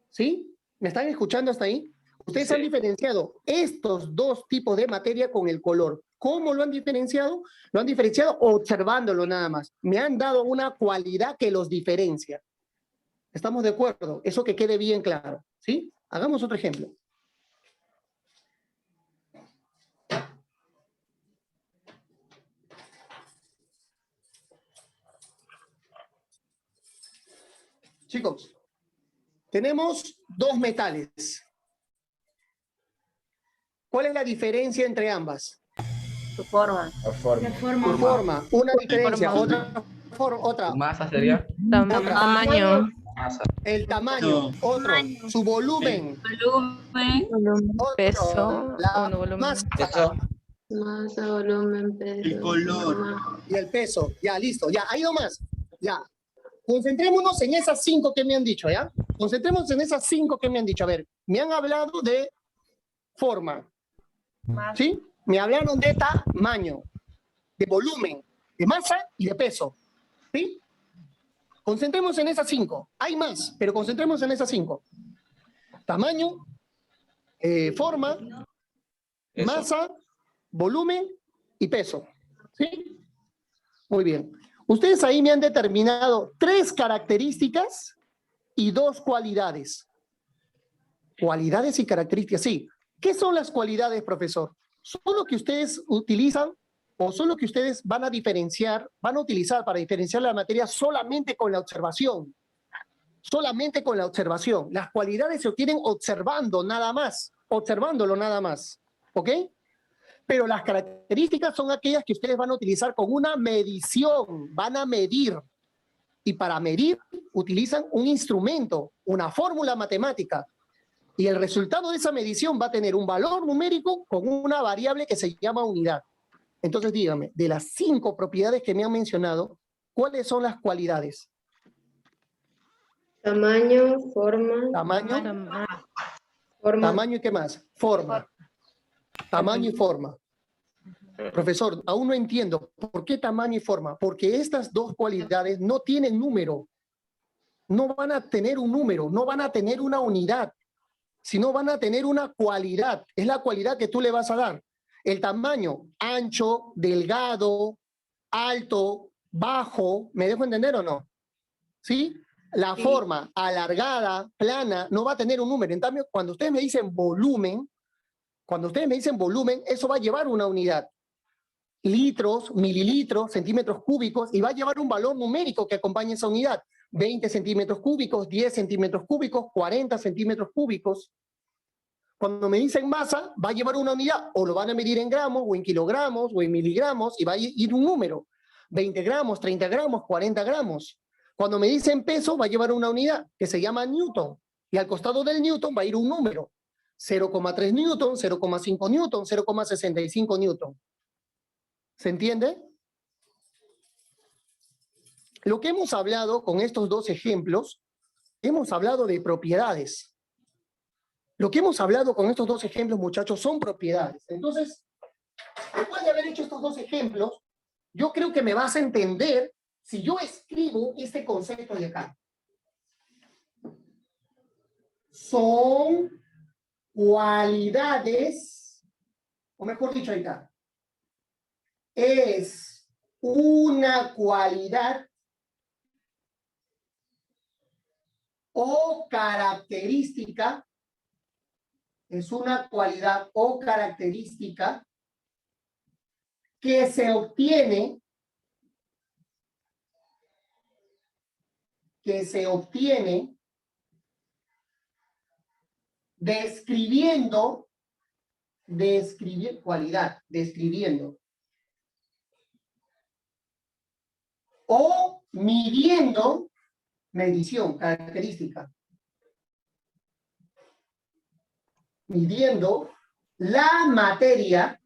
¿Sí? ¿Me están escuchando hasta ahí? Ustedes Sí. han diferenciado estos dos tipos de materia con el color. ¿Cómo lo han diferenciado? Lo han diferenciado observándolo nada más. Me han dado una cualidad que los diferencia. ¿Estamos de acuerdo? Eso que quede bien claro. ¿Sí? Hagamos otro ejemplo. Chicos, tenemos dos metales. ¿Cuál es la diferencia entre ambas? Su forma. Su forma, una diferencia, otra. Masa sería. Tamaño. Masa. El tamaño, otro. Su volumen, otro. Peso. La No, volumen. masa Peso. Masa, volumen, peso. El color. forma. y el peso. Ya, listo. Ya, ¿ha ido más? Ya. Concentrémonos en esas 5 que me han dicho, ¿ya? Concentrémonos en esas 5 que me han dicho. A ver, me han hablado de forma, ¿sí? Me hablaron de tamaño, de volumen, de masa y de peso, ¿sí? Concentremos en esas 5. Hay más, pero concentremos en esas 5. Tamaño, forma, Eso. masa, volumen y peso, ¿sí? Muy bien. Ustedes ahí me han determinado 3 características y 2 cualidades. Cualidades y características, sí. ¿Qué son las cualidades, profesor? Son lo que ustedes utilizan o son lo que ustedes van a diferenciar, van a utilizar para diferenciar la materia solamente con la observación. Solamente con la observación. Las cualidades se obtienen observando nada más, observándolo nada más. ¿Ok? Pero las características son aquellas que ustedes van a utilizar con una medición, van a medir. Y para medir utilizan un instrumento, una fórmula matemática. Y el resultado de esa medición va a tener un valor numérico con una variable que se llama unidad. Entonces dígame, de las 5 propiedades que me han mencionado, ¿cuáles son las cualidades? Tamaño, forma. Forma. Tamaño y ¿qué más? Forma. Tamaño y forma. Profesor, aún no entiendo. ¿Por qué tamaño y forma? Porque estas 2 cualidades no tienen número. No van a tener un número, no van a tener una unidad, sino van a tener una cualidad. Es la cualidad que tú le vas a dar. El tamaño, ancho, delgado, alto, bajo, ¿me dejo entender o no? ¿Sí? La forma alargada, plana, no va a tener un número. En cambio, cuando ustedes me dicen volumen, eso va a llevar una unidad. Litros, mililitros, centímetros cúbicos, y va a llevar un valor numérico que acompañe esa unidad. 20 centímetros cúbicos, 10 centímetros cúbicos, 40 centímetros cúbicos. Cuando me dicen masa, va a llevar una unidad, o lo van a medir en gramos, o en kilogramos, o en miligramos, y va a ir un número. 20 gramos, 30 gramos, 40 gramos. Cuando me dicen peso, va a llevar una unidad, que se llama newton, y al costado del newton va a ir un número. 0,3 newton, 0,5 newton, 0,65 newton. ¿Se entiende? Lo que hemos hablado con estos dos ejemplos, hemos hablado de propiedades. Lo que hemos hablado con estos dos ejemplos, muchachos, son propiedades. Entonces, después de haber hecho estos dos ejemplos, yo creo que me vas a entender si yo escribo este concepto de acá. Son cualidades, o mejor dicho, ahí está. Es una cualidad o característica, es una cualidad o característica que se obtiene describiendo o midiendo, medición, característica, midiendo la materia.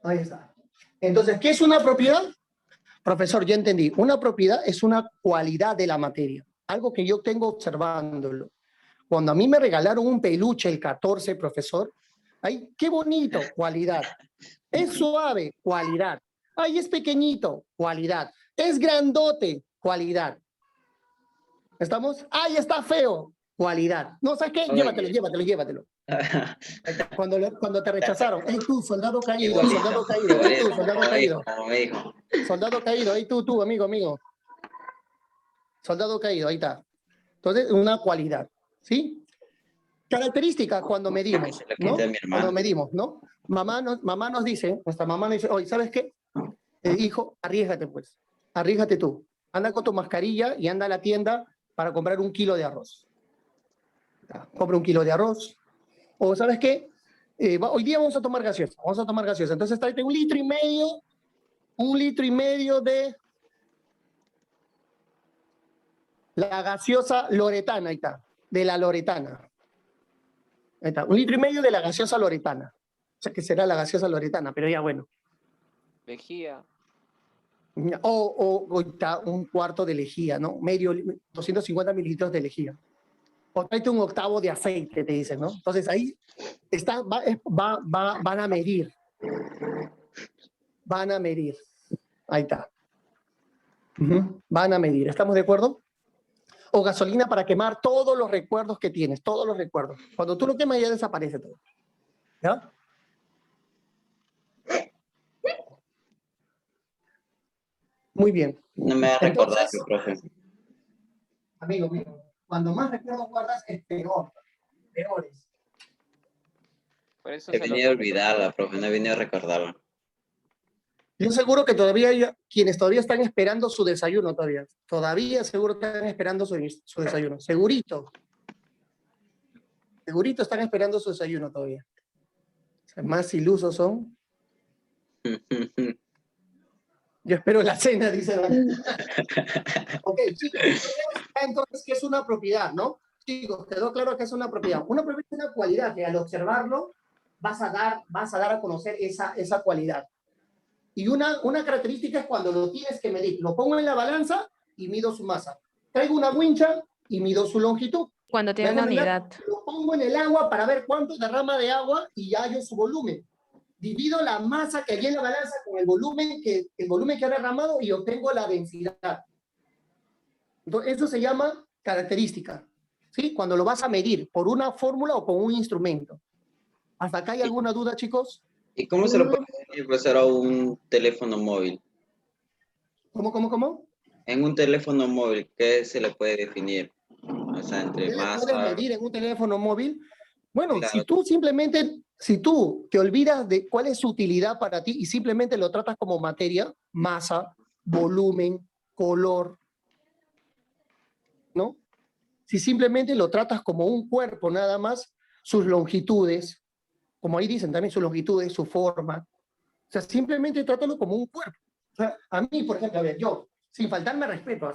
Ahí está. Entonces, ¿qué es una propiedad? Profesor, ya entendí. Una propiedad es una cualidad de la materia, algo que yo tengo observándolo. Cuando a mí me regalaron un peluche el 14, profesor, ay, qué bonito, cualidad. Es suave, cualidad. Ay, es pequeñito, cualidad. Es grandote, cualidad. ¿Estamos? Ay, está feo, cualidad. No, ¿sabes qué? Llévatelo. Cuando te rechazaron, hey tú, soldado caído, hey tú, soldado caído. Soldado caído, hey tú, amigo. Soldado caído, ahí está. Entonces, una cualidad, ¿sí? Características cuando medimos, ¿no? Cuando medimos, ¿no? Mamá nos dice, nuestra mamá nos dice, oye, ¿sabes qué? Hijo, arriésgate pues, arriésgate tú. Anda con tu mascarilla y anda a la tienda para comprar 1 kilo de arroz. Compra 1 kilo de arroz. O ¿sabes qué? Hoy día vamos a tomar gaseosa. Entonces tráete 1,5 litros de la gaseosa loretana, ahí está, de la loretana. Ahí está, 1,5 litros de la gaseosa loretana. O sea, que será la gaseosa loretana, pero ya bueno. Lejía. O está 1/4 de lejía, ¿no? 250 mililitros de lejía. O tráete 1/8 de aceite, te dicen, ¿no? Entonces ahí está, van a medir. Ahí está. Van a medir, ¿estamos de acuerdo? O gasolina para quemar todos los recuerdos que tienes, todos los recuerdos. Cuando tú lo quemas ya desaparece todo. ¿Ya? Muy bien. No me va a recordar, profe. Amigo mío, cuando más recuerdos guardas es peores. Por eso He venido a olvidarla, profe, no he venido a recordarla. Yo seguro que todavía hay quienes todavía están esperando su desayuno todavía. Todavía seguro que están esperando su desayuno. Segurito están esperando su desayuno todavía. O sea, más ilusos son. Yo espero la cena, dice Dani. Ok, chicos. Entonces, ¿qué es una propiedad, no? Chicos, quedó claro que es una propiedad. Una propiedad es una cualidad que al observarlo vas a dar a conocer esa cualidad. Y una característica es cuando lo tienes que medir. Lo pongo en la balanza y mido su masa. Traigo una wincha y mido su longitud. Cuando tiene una unidad. Lo pongo en el agua para ver cuánto derrama de agua y hallo su volumen. Divido la masa que hay en la balanza con el volumen que ha derramado y obtengo la densidad. Entonces, eso se llama característica, ¿sí? Cuando lo vas a medir por una fórmula o con un instrumento. ¿Hasta acá hay alguna duda, chicos? ¿Y cómo se lo puede definir, profesor, a un teléfono móvil? ¿Cómo? En un teléfono móvil, ¿qué se le puede definir? O sea, entre ¿Qué le puedes masa... medir en un teléfono móvil? Bueno, Claro. si tú te olvidas de cuál es su utilidad para ti y simplemente lo tratas como materia, masa, volumen, color, ¿no? Si simplemente lo tratas como un cuerpo nada más, sus longitudes, como ahí dicen también sus longitudes, su forma, o sea, simplemente trátalo como un cuerpo. O sea, a mí, por ejemplo, a ver, yo, sin faltarme respeto,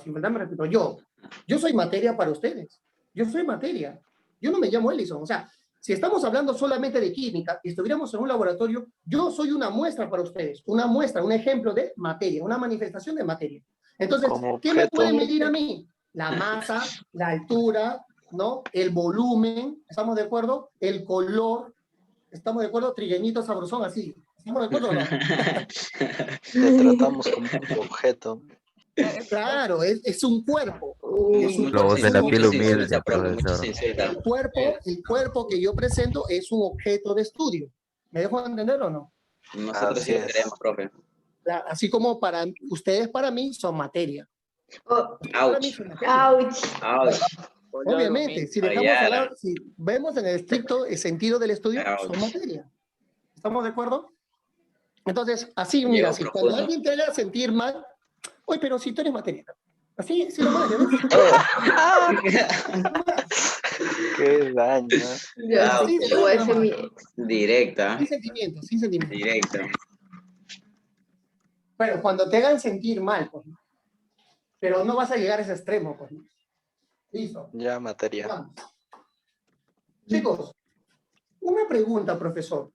yo soy materia para ustedes. Yo soy materia. Yo no me llamo Ellison. O sea, si estamos hablando solamente de química y estuviéramos en un laboratorio, yo soy una muestra para ustedes, una muestra, un ejemplo de materia, una manifestación de materia. Entonces, ¿qué me pueden medir a mí? La masa, la altura, ¿no? El volumen, ¿estamos de acuerdo? El color, ¿estamos de acuerdo? Trigueñito sabrosón, así. ¿Estamos de acuerdo o no? Te tratamos como un objeto. Claro, es un cuerpo. Es un La voz de la piel Mucho se humilde, insulta, profe, mucho profesor. se insulta. El cuerpo que yo presento es un objeto de estudio. ¿Me dejo entender o no? Nosotros sí Así lo es. queremos, profe. Así como para ustedes, para mí, son materia. Oh, Para mí Ouch. son materia. ouch. Ouch. Obviamente, si dejamos Ayala. hablar, si vemos en el estricto sentido del estudio, son materia. ¿Estamos de acuerdo? Entonces, así, Llegó mira, si cuando profundo. alguien te haga sentir mal, oye, pero si tú eres materia. Así nomás, ¿ya ves? Qué daño. Yo sí te voy a decir mi ex. Directa. Sin sentimientos, sin sentimientos. Directa. Pero cuando te hagan sentir mal, pues, pero no vas a llegar a ese extremo, pues. Listo. Ya, materia. Vamos. Chicos, una pregunta, profesor.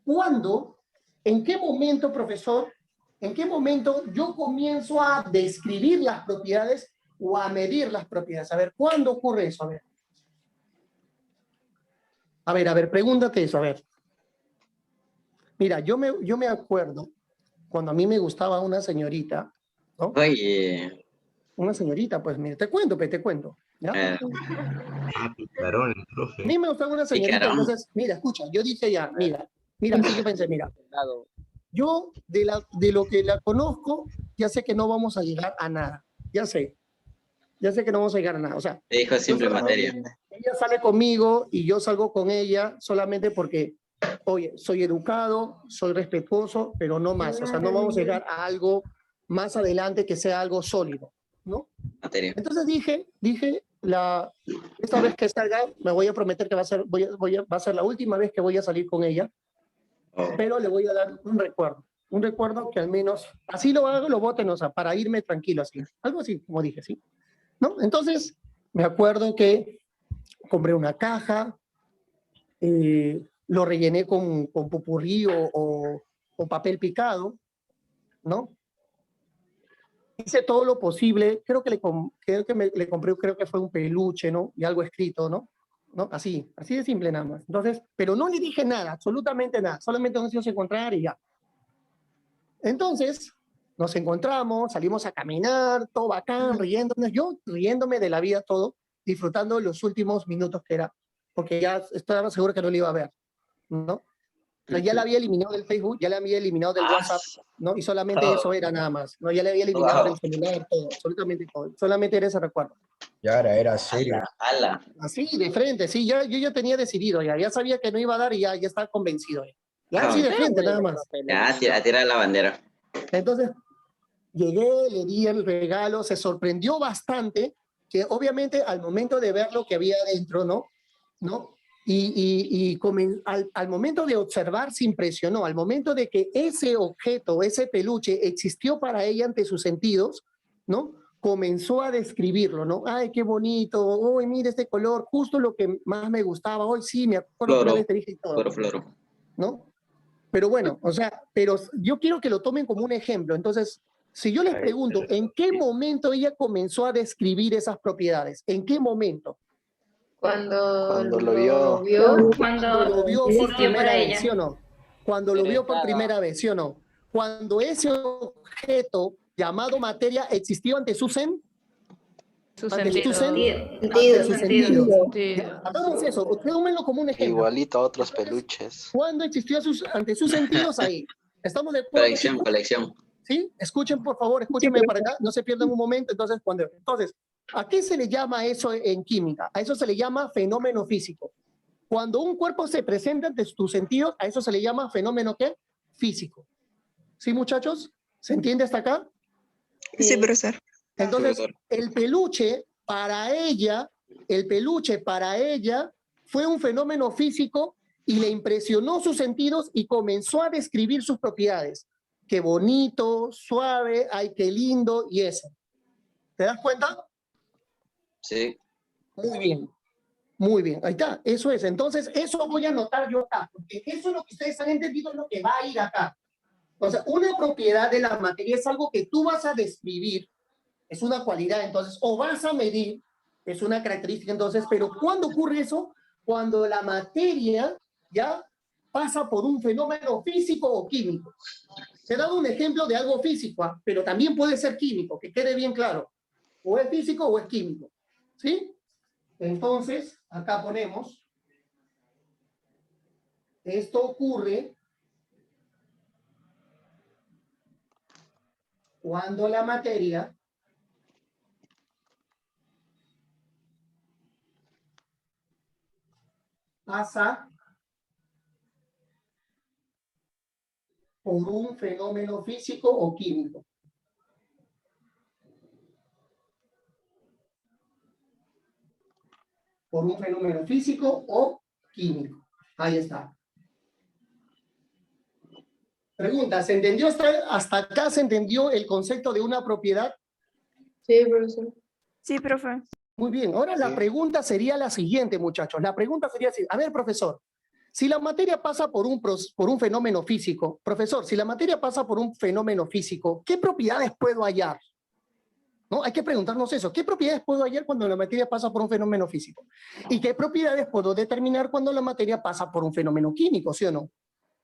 ¿Cuándo, en qué momento, profesor, en qué momento yo comienzo a describir las propiedades o a medir las propiedades? A ver, ¿cuándo ocurre eso? A ver, pregúntate eso, a ver. Mira, yo me acuerdo cuando a mí me gustaba una señorita, ¿no? Oye. Una señorita, pues mira, te cuento, ¿ya? Picarón, el profe. A mí me gustaba una señorita, Picarón. entonces, mira, escucha, yo dije ya, mira, así yo pensé, mira, yo de lo que la conozco, ya sé que no vamos a llegar a nada, ya sé que no vamos a llegar a nada, o sea, Te dijo simple yo solamente- materia. ella sale conmigo y yo salgo con ella solamente porque, oye, soy educado, soy respetuoso, pero no más, o sea, no vamos a llegar a algo más adelante que sea algo sólido, ¿no? Materia. Entonces dije, esta vez que salga, me voy a prometer que va a ser la última vez que voy a salir con ella, Oh. pero le voy a dar un recuerdo que al menos, así lo hago, lo voten, o sea, para irme tranquilo así, algo así, como dije, ¿sí? ¿No? Entonces, me acuerdo que compré una caja, lo rellené con popurrí o papel picado, ¿no? Hice todo lo posible, creo que le compré, creo que fue un peluche, ¿no? Y algo escrito, ¿no? Así de simple nada más. Entonces, pero no le dije nada, absolutamente nada, solamente nos íbamos a encontrar y ya. Entonces, nos encontramos, salimos a caminar, todo bacán, riéndonos, yo riéndome de la vida todo, disfrutando los últimos minutos que era, porque ya estaba seguro que no le iba a ver, ¿no? O sea, ya la había eliminado del Facebook, ya la había eliminado del WhatsApp, ¿no? Y solamente eso era nada más, ¿no? Ya le había eliminado del celular, todo, absolutamente todo. Solamente era ese recuerdo. Ya era serio. Ala. Así, de frente, sí, yo ya tenía decidido, ya sabía que no iba a dar y ya estaba convencido. Ya así de frente, nada más. Ya, a tirar la bandera. Entonces, llegué, le di el regalo, se sorprendió bastante, que obviamente al momento de ver lo que había adentro, ¿no? Al momento de observar se impresionó, al momento de que ese objeto, ese peluche existió para ella ante sus sentidos, ¿no? Comenzó a describirlo, ¿no? Ay, qué bonito, uy, mira este color, justo lo que más me gustaba, hoy sí, me acuerdo que una vez te dije y todo, Floro. ¿no? Pero bueno, o sea, pero yo quiero que lo tomen como un ejemplo, entonces, si yo les pregunto, ¿en qué momento ella comenzó a describir esas propiedades? ¿En qué momento? Cuando lo vio. Cuando lo vio por existió primera para vez, ella. ¿sí o no? Cuando lo vio por primera vez, ¿sí o no? Cuando ese objeto llamado materia existió ante su Su Ante sentido. ante su sentido. Sentido. Hagamos eso, tómenlo como un ejemplo. Igualito a otros peluches. ¿Cuándo existió ante sus sentidos ahí? ¿Estamos de acuerdo? Colección, chicos? colección. ¿Sí? Escuchen, por favor, escúchenme para acá, no se pierdan un momento. Entonces, ¿a qué se le llama eso en química? A eso se le llama fenómeno físico. Cuando un cuerpo se presenta ante tus sentidos, a eso se le llama fenómeno, ¿qué? Físico. ¿Sí, muchachos? ¿Se entiende hasta acá? Sí, profesor. Entonces, Sí, doctor. el peluche para ella fue un fenómeno físico y le impresionó sus sentidos y comenzó a describir sus propiedades. Qué bonito, suave, ay, qué lindo y eso. ¿Te das cuenta? Sí. Muy bien. Muy bien, ahí está, eso es. Entonces, eso voy a anotar yo acá, porque eso es lo que ustedes han entendido, es lo que va a ir acá. O sea, una propiedad de la materia es algo que tú vas a describir, es una cualidad, entonces, o vas a medir, es una característica, entonces, pero ¿cuándo ocurre eso? Cuando la materia ya pasa por un fenómeno físico o químico. Te he dado un ejemplo de algo físico, pero también puede ser químico, que quede bien claro. O es físico o es químico. ¿Sí? Entonces, acá ponemos, esto ocurre cuando la materia pasa por un fenómeno físico o químico. Por un fenómeno físico o químico. Ahí está. Pregunta, ¿se entendió hasta acá? ¿Se entendió el concepto de una propiedad? Sí, profesor. Sí, profe. Muy bien. Ahora la pregunta sería la siguiente, muchachos. La pregunta sería así. A ver, profesor, si la materia pasa por un fenómeno físico, profesor, si la materia pasa por un fenómeno físico, ¿qué propiedades puedo hallar? ¿No? Hay que preguntarnos eso. ¿Qué propiedades puedo hallar cuando la materia pasa por un fenómeno físico? ¿Y qué propiedades puedo determinar cuando la materia pasa por un fenómeno químico, sí o no?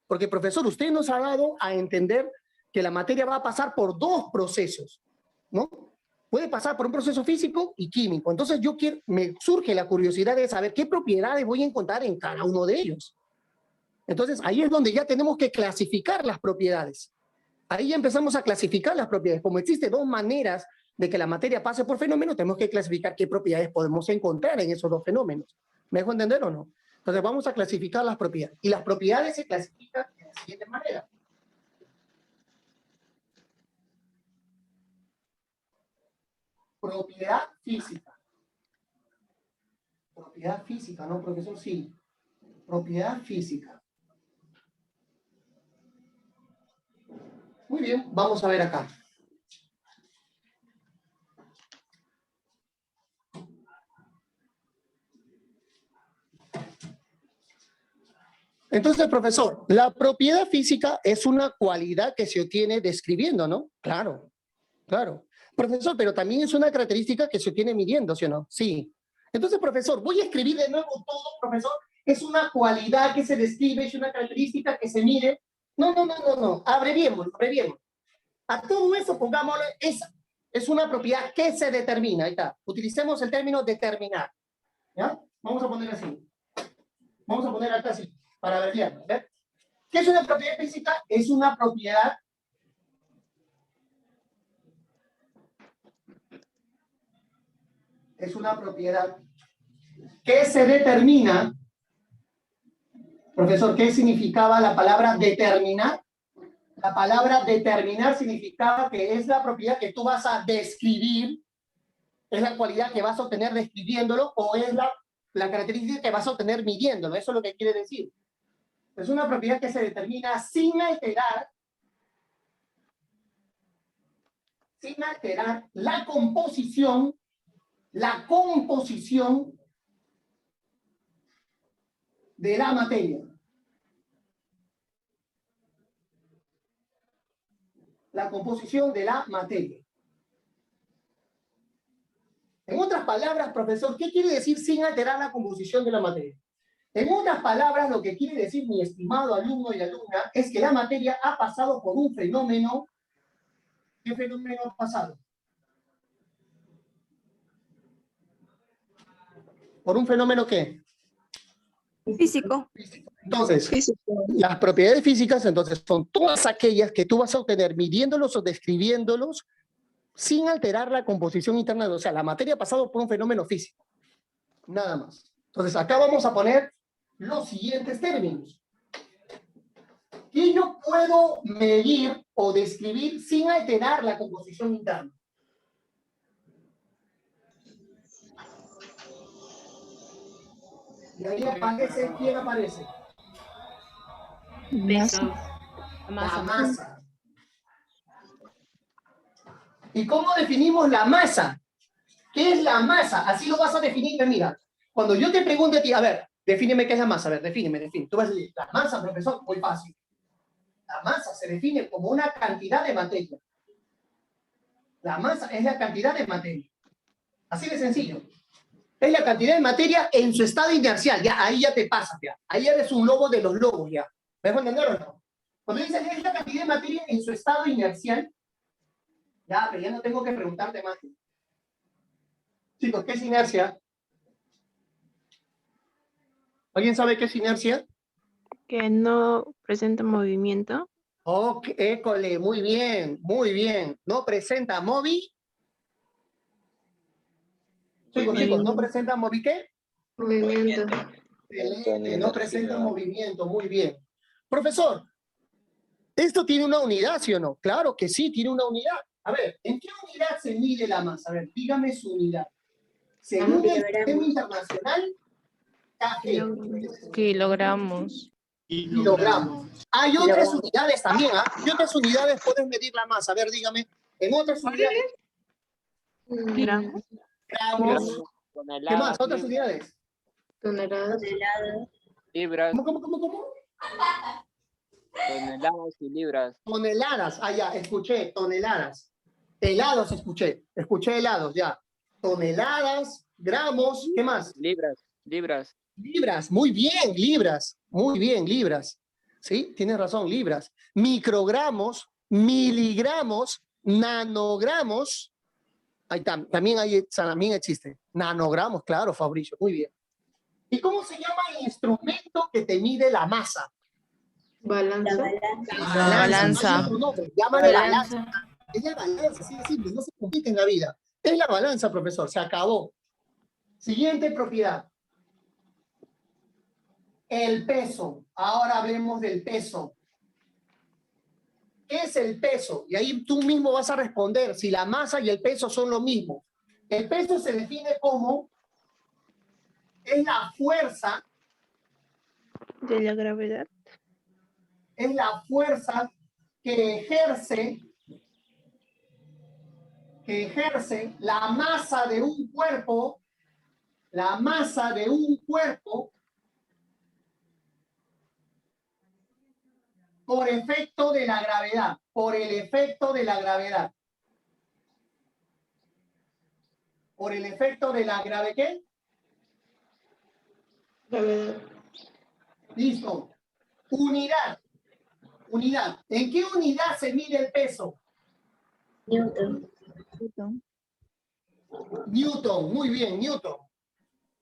Porque, profesor, usted nos ha dado a entender que la materia va a pasar por dos procesos, ¿no? Puede pasar por un proceso físico y químico. Entonces, me surge la curiosidad de saber qué propiedades voy a encontrar en cada uno de ellos. Entonces, ahí es donde ya tenemos que clasificar las propiedades. Ahí ya empezamos a clasificar las propiedades. Como existen dos maneras de que la materia pase por fenómenos, tenemos que clasificar qué propiedades podemos encontrar en esos dos fenómenos. ¿Me dejo entender o no? Entonces vamos a clasificar las propiedades. Y las propiedades se clasifican de la siguiente manera. Propiedad física. Propiedad física, ¿no, profesor? Sí. Propiedad física. Muy bien, vamos a ver acá. Entonces, profesor, la propiedad física es una cualidad que se obtiene describiendo, ¿no? Claro, claro. Profesor, pero también es una característica que se obtiene midiendo, ¿sí o no? Sí. Entonces, profesor, voy a escribir de nuevo todo, profesor. Es una cualidad que se describe, es una característica que se mide. No. Abreviemos. A todo eso pongámosle esa. Es una propiedad que se determina. Ahí está. Utilicemos el término determinar. ¿Ya? Vamos a poner así. Vamos a poner acá así. Para ver, ¿ver? ¿Qué es una propiedad física? Es una propiedad que se determina. Profesor, ¿qué significaba la palabra determinar? La palabra determinar significaba que es la propiedad que tú vas a describir, es la cualidad que vas a obtener describiéndolo, o es la característica que vas a obtener midiéndolo. Eso es lo que quiere decir. Es una propiedad que se determina sin alterar la composición de la materia. La composición de la materia. En otras palabras, profesor, ¿qué quiere decir sin alterar la composición de la materia? En otras palabras, lo que quiere decir mi estimado alumno y alumna es que la materia ha pasado por un fenómeno. ¿Qué fenómeno ha pasado? ¿Por un fenómeno qué? Físico. Entonces, Físico. las propiedades físicas, entonces, son todas aquellas que tú vas a obtener midiéndolos o describiéndolos sin alterar la composición interna, o sea, la materia ha pasado por un fenómeno físico. Nada más. Entonces, acá vamos a poner los siguientes términos. ¿Qué yo puedo medir o describir sin alterar la composición interna? Y ahí aparece, ¿quién aparece? Peso. La masa. ¿Y cómo definimos la masa? ¿Qué es la masa? Así lo vas a definir. Mira, cuando yo te pregunte a ti, a ver, defíneme qué es la masa. A ver, defíneme. Tú vas a decir, la masa, profesor, muy fácil. La masa se define como una cantidad de materia. La masa es la cantidad de materia. Así de sencillo. Es la cantidad de materia en su estado inercial. Ya, ahí ya te pasas, ya. Ahí eres un lobo de los lobos, ya. ¿Me dejo entender o no? Cuando dices es la cantidad de materia en su estado inercial, ya, pero ya no tengo que preguntarte más. Chicos, ¿qué es inercia? ¿Alguien sabe qué es inercia? Que no presenta movimiento. Ok, école, muy bien, muy bien. ¿No presenta móvil? Chicos, ¿no presenta móvil qué? Movimiento. Excelente, no presenta movimiento, muy bien. Profesor, ¿esto tiene una unidad, sí o no? Claro que sí, tiene una unidad. A ver, ¿en qué unidad se mide la masa? A ver, dígame su unidad. Según el sistema internacional, kg. Kilogramos. Kilogramos. Hay otras unidades también, ¿ah? ¿Qué otras unidades puedes medir la masa? A ver, dígame. En otras unidades. Gramos. Gramos. ¿Qué más? ¿Otras unidades? Toneladas. Libras, ¿Cómo? toneladas y libras. Toneladas. Ah, ya, escuché, toneladas. Helados, escuché helados, ya. Toneladas, gramos, ¿qué más? Libras. Libras, muy bien, libras. Muy bien, libras. Sí, tienes razón, libras. Microgramos, miligramos, nanogramos. Ahí también existe. Nanogramos, claro, Fabricio, muy bien. ¿Y cómo se llama el instrumento que te mide la masa? Balanza. Balanza. Llámale balanza. Es la balanza, sí, es simple, no se complica en la vida. Es la balanza, profesor, se acabó. Siguiente propiedad. El peso. Ahora hablemos del peso. ¿Qué es el peso? Y ahí tú mismo vas a responder si la masa y el peso son lo mismo. El peso se define como es la fuerza. De la gravedad. Es la fuerza que ejerce la masa de un cuerpo, por efecto de la gravedad, por el efecto de la gravedad. Por el efecto de la gravedad, ¿qué? Gravedad. Listo. Unidad. ¿En qué unidad se mide el peso? Newton, muy bien, Newton.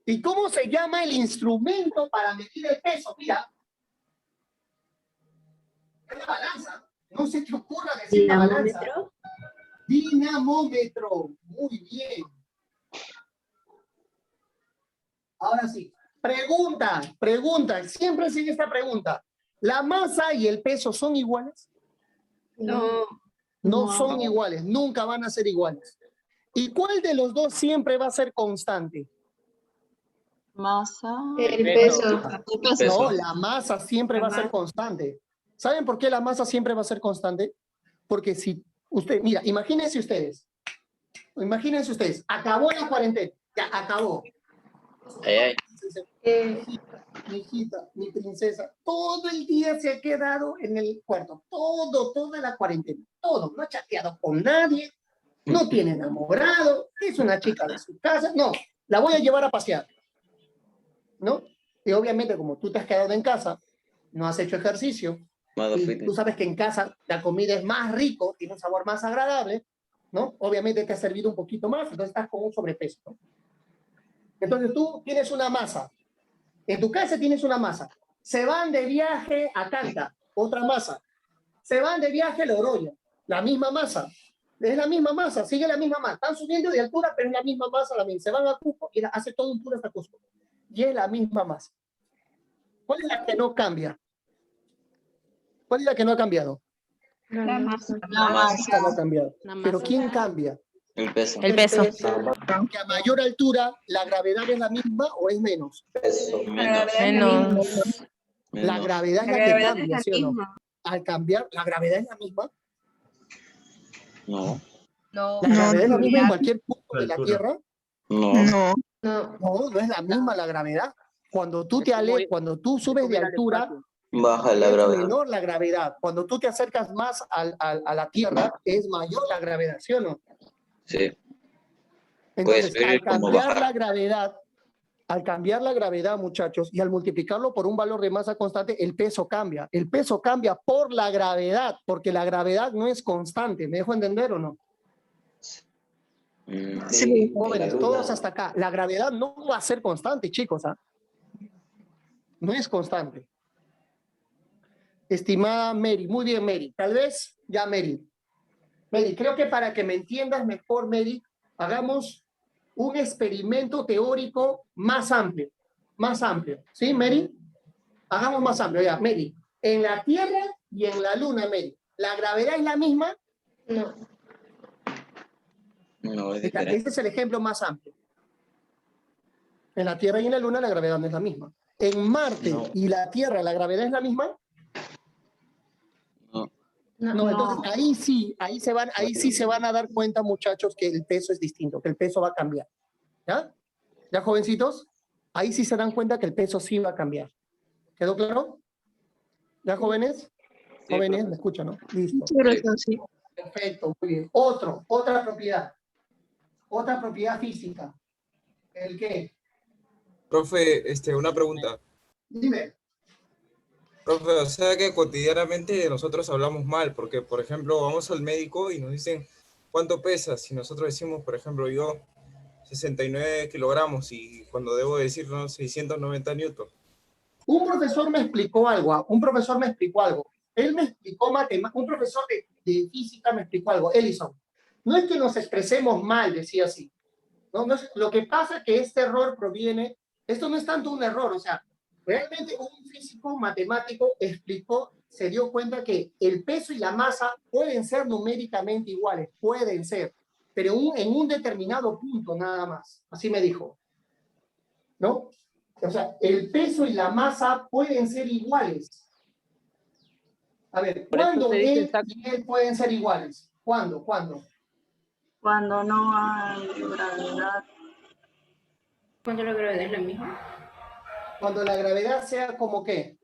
¿Y cómo se llama el instrumento para medir el peso? Mira. Es la balanza. No se te ocurra decir la balanza. Dinamómetro. Muy bien. Ahora sí. Pregunta. Siempre sigue esta pregunta. ¿La masa y el peso son iguales? No. No son iguales. Nunca van a ser iguales. ¿Y cuál de los dos siempre va a ser constante? Masa. El peso. No, la masa siempre va a ser constante. ¿Saben por qué la masa siempre va a ser constante? Porque si usted, mira, imagínense ustedes, acabó la cuarentena, ya acabó. Mi hijita, mi princesa, todo el día se ha quedado en el cuarto, toda la cuarentena, no ha chateado con nadie, no tiene enamorado, es una chica de su casa, no, la voy a llevar a pasear, ¿no? Y obviamente como tú te has quedado en casa, no has hecho ejercicio, y tú sabes que en casa la comida es más rico, tiene un sabor más agradable, ¿no? Obviamente te ha servido un poquito más, entonces estás con un sobrepeso, ¿no? Entonces tú tienes una masa. En tu casa tienes una masa. Se van de viaje a Canta, otra masa. Se van de viaje a Loroño, la misma masa. Es la misma masa, sigue la misma masa. Están subiendo de altura, pero es la misma masa. Se van a Cusco y hace todo un tour hasta Cusco. Y es la misma masa. ¿Cuál es la que no cambia? ¿Cuál es la que no ha cambiado? La masa. La masa. Esta no ha cambiado. La Pero masa. ¿quién cambia? El peso. El peso. Que a mayor altura, ¿la gravedad es la misma o es menos? Peso, La menos. gravedad es la misma. Menos. La menos. gravedad es La la que gravedad es cambia, la ¿sí o no? misma. Al cambiar, ¿la gravedad es la misma? No, No. ¿La gravedad es la misma en ya. cualquier punto de la Altura. Tierra? no. No. No. No, no es la misma la gravedad. Cuando tú Es como ir- cuando tú subes de Subir al altura, espacio. Baja la es gravedad. menor la gravedad. Cuando tú te acercas más a la Tierra, es mayor la gravedad, ¿sí o no? Sí. Entonces, Puedes ver al cómo cambiar bajar. la gravedad, muchachos, y al multiplicarlo por un valor de masa constante, el peso cambia. El peso cambia por la gravedad, porque la gravedad no es constante. ¿Me dejo entender o no? Sí. Jóvenes, todos hasta acá. La gravedad no va a ser constante, chicos. ¿Ah? No es constante. Estimada Mary, muy bien, Mary. Tal vez ya, Mary. Mary, creo que para que me entiendas mejor, Mary, hagamos un experimento teórico más amplio. Más amplio. ¿Sí, Mary? Hagamos más amplio, ya. Mary, en la Tierra y en la Luna, Mary, ¿la gravedad es la misma? No. No, es diferente. Ese es el ejemplo más amplio. En la Tierra y en la Luna la gravedad no es la misma. En Marte No. y la Tierra la gravedad es la misma. No. No, entonces ahí sí se van a dar cuenta, muchachos, que el peso es distinto, que el peso va a cambiar. ¿Ya? ¿Ya, jovencitos? Ahí sí se dan cuenta que el peso sí va a cambiar. ¿Quedó claro? ¿Ya, jóvenes? Sí, Jóvenes, profe. ¿me escuchan, no? Listo. Sí, profesor, sí. Perfecto, muy bien. Otra propiedad. Otra propiedad física. ¿El qué? Profe, una pregunta. Dime. Profe, o sea que cotidianamente nosotros hablamos mal, porque, por ejemplo, vamos al médico y nos dicen, ¿cuánto pesas? Y nosotros decimos, por ejemplo, yo 69 kilogramos y cuando debo decir, no, 690 newton. Un profesor me explicó algo. Él me explicó un profesor de física me explicó algo. Ellison, no es que nos expresemos mal, decía así. No, lo que pasa es que este error proviene, esto no es tanto un error, o sea, realmente un físico matemático se dio cuenta que el peso y la masa pueden ser numéricamente iguales, pueden ser, pero en un determinado punto nada más. Así me dijo. ¿No? O sea, el peso y la masa pueden ser iguales. A ver, Por eso ¿cuándo se dice él y él pueden ser iguales? ¿Cuándo? Cuando no hay gravedad. ¿Cuánto la gravedad es la misma? Cuando la gravedad sea como qué?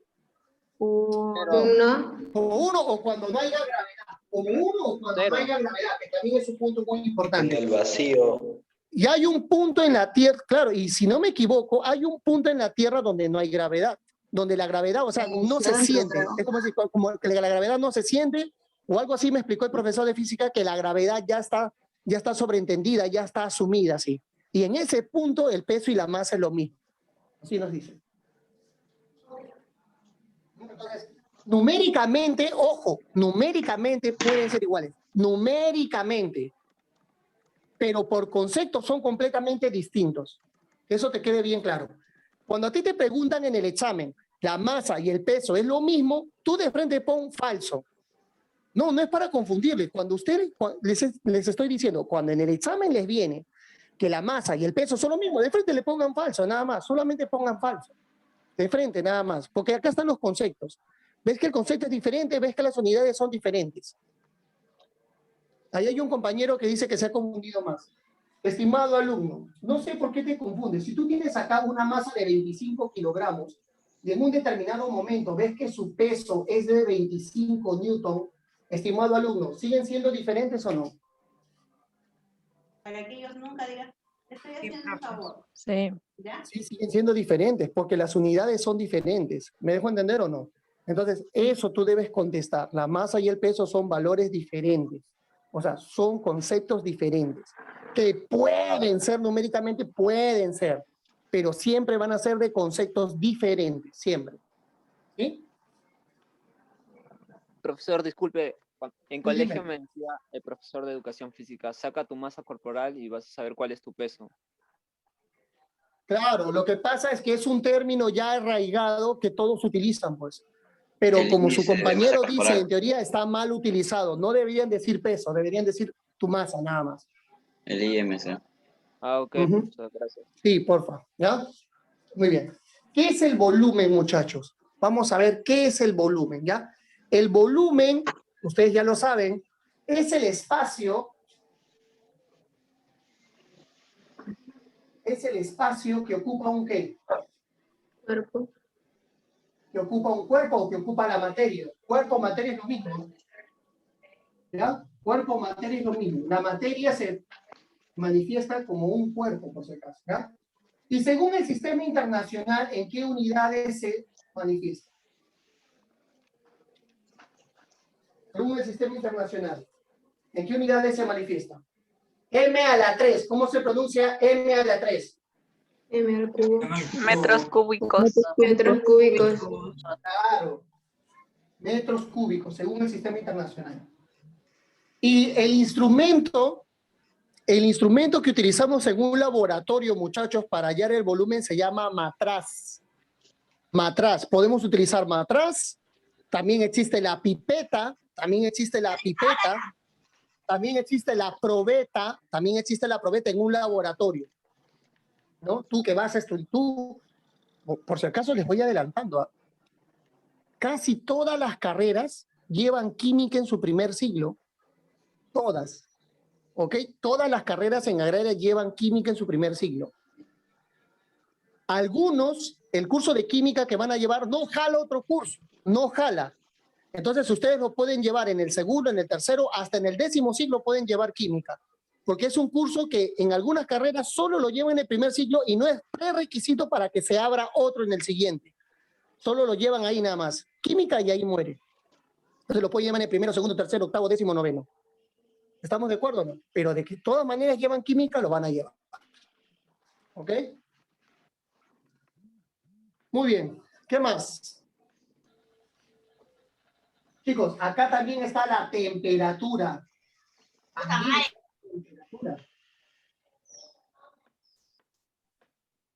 Uno. Como uno o cuando no haya gravedad. Como uno o cuando no haya gravedad, que también es un punto muy En importante. el vacío. Y hay un punto en la Tierra, claro, y si no me equivoco, hay un punto en la Tierra donde no hay gravedad, donde la gravedad, o sea, no se siente. Es como que la gravedad no se siente, o algo así me explicó el profesor de física, que la gravedad ya está sobreentendida, ya está asumida, así. Y en ese punto el peso y la masa es lo mismo. Así nos dice. Entonces, numéricamente, ojo, numéricamente pueden ser iguales. Numéricamente. Pero por concepto son completamente distintos. Que eso te quede bien claro. Cuando a ti te preguntan en el examen, la masa y el peso es lo mismo, tú de frente pon falso. No, no es para confundirles. Cuando ustedes, les estoy diciendo, cuando en el examen les viene que la masa y el peso son lo mismo, de frente le pongan falso, nada más. Solamente pongan falso. De frente, nada más. Porque acá están los conceptos. ¿Ves que el concepto es diferente? ¿Ves que las unidades son diferentes? Ahí hay un compañero que dice que se ha confundido más. Estimado alumno, no sé por qué te confundes. Si tú tienes acá una masa de 25 kilogramos y en un determinado momento ves que su peso es de 25 newton, estimado alumno, ¿siguen siendo diferentes o no? Para que ellos nunca digan, estoy haciendo un favor. Sí. ¿Ya? Sí, siguen siendo diferentes porque las unidades son diferentes. ¿Me dejo entender o no? Entonces, eso tú debes contestar. La masa y el peso son valores diferentes. O sea, son conceptos diferentes que pueden ser numéricamente, pueden ser, pero siempre van a ser de conceptos diferentes, siempre. ¿Sí? Profesor, disculpe, en Sí, colegio dime. me decía el profesor de educación física, saca tu masa corporal y vas a saber cuál es tu peso. Claro, lo que pasa es que es un término ya arraigado que todos utilizan, pues. Pero El como su índice de compañero masa dice, corporal. en teoría está mal utilizado. No deberían decir peso, deberían decir tu masa, nada más. El IMC. Ah, ok, Ujú. profesor, gracias. Sí, porfa, ¿ya? Muy bien. ¿Qué es el volumen, muchachos? Vamos a ver qué es el volumen, ¿ya? El volumen, ustedes ya lo saben, es el espacio que ocupa un ¿qué? Cuerpo. Que ocupa un cuerpo o que ocupa la materia. Cuerpo, materia es lo mismo, ¿no? ¿Ya? Cuerpo, materia es lo mismo. La materia se manifiesta como un cuerpo, por si acaso, ¿ya? Y según el sistema internacional, ¿en qué unidades se manifiesta? Según el sistema internacional, ¿en qué unidades se manifiesta? M a la 3, ¿cómo se pronuncia M a la 3? M al cubo. Metros cúbicos. Metros cúbicos. Claro, metros cúbicos, según el sistema internacional. Y el instrumento que utilizamos en un laboratorio, muchachos, para hallar el volumen se llama matraz. Matraz, podemos utilizar matraz, también existe la pipeta, también existe la probeta en un laboratorio, ¿no? Tú que vas a estudiar, por si acaso les voy adelantando, casi todas las carreras llevan química en su primer siglo, todas, ¿ok? Todas las carreras en agraria llevan química en su primer siglo. Algunos, el curso de química que van a llevar no jala otro curso, no jala. Entonces ustedes lo pueden llevar en el segundo, en el tercero, hasta en el 10º siglo pueden llevar química, porque es un curso que en algunas carreras solo lo llevan en el primer siglo y no es prerequisito para que se abra otro en el siguiente. Solo lo llevan ahí nada más. Química y ahí muere. Entonces lo pueden llevar en el primero, segundo, tercero, octavo, 10º, 9º. ¿Estamos de acuerdo o no? Pero de que de todas maneras llevan química, lo van a llevar. ¿Ok? Muy bien. ¿Qué más? Chicos, acá también está la temperatura.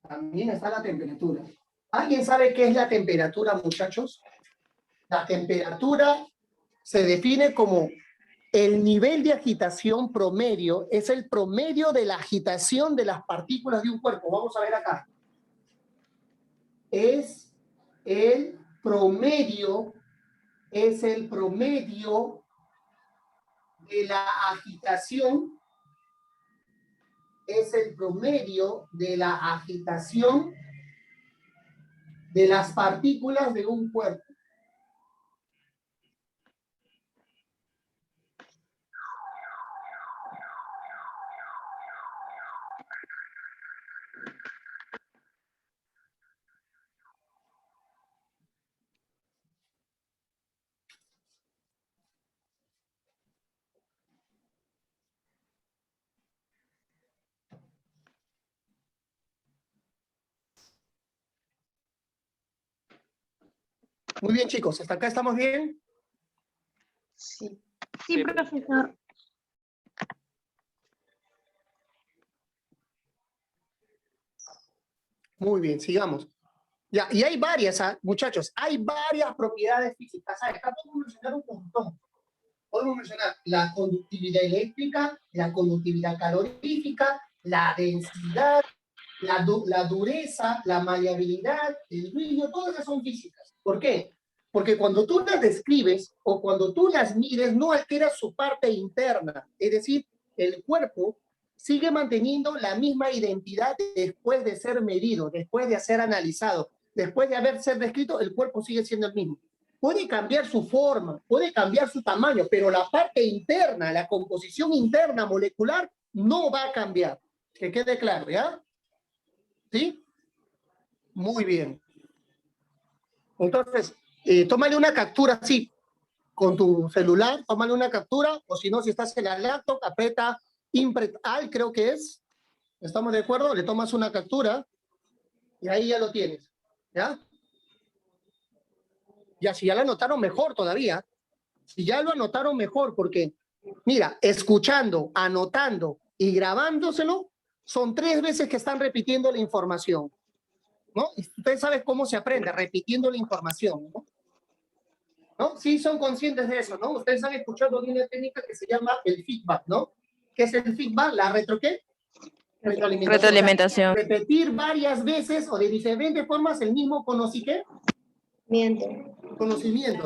También está la temperatura. ¿Alguien sabe qué es la temperatura, muchachos? La temperatura se define como el nivel de agitación promedio, es el promedio de la agitación de las partículas de un cuerpo. Vamos a ver acá. Es el promedio de la agitación, de las partículas de un cuerpo. Muy bien, chicos, ¿hasta acá estamos bien? Sí. Sí, profesor. Muy bien, sigamos. Ya, y hay varias, muchachos, hay varias propiedades físicas. Acá podemos mencionar un montón. Podemos mencionar la conductividad eléctrica, la conductividad calorífica, la densidad, la dureza, la maleabilidad, el brillo, todas esas son físicas. ¿Por qué? Porque cuando tú las describes o cuando tú las mides, no alteras su parte interna. Es decir, el cuerpo sigue manteniendo la misma identidad después de ser medido, después de ser analizado, después de haber sido descrito, el cuerpo sigue siendo el mismo. Puede cambiar su forma, puede cambiar su tamaño, pero la parte interna, la composición interna molecular, no va a cambiar. Que quede claro, ¿ya? ¿Sí? Muy bien. Entonces, tómale una captura así, con tu celular, tómale una captura, o si no, si estás en la laptop, aprieta Imprint Alt, creo que es. ¿Estamos de acuerdo? Le tomas una captura Y ahí ya lo tienes, ¿ya? Ya, si ya lo anotaron mejor todavía. Si ya lo anotaron mejor, porque, mira, escuchando, anotando y grabándoselo, son 3 veces que están repitiendo la información, ¿no? Y usted sabe cómo se aprende, repitiendo la información, ¿no? ¿No? Sí son conscientes de eso, ¿no? Ustedes han escuchado de una técnica que se llama el feedback, ¿no? ¿Qué es el feedback? ¿La retro qué? Retroalimentación. Repetir varias veces o de diferentes formas el mismo conocimiento.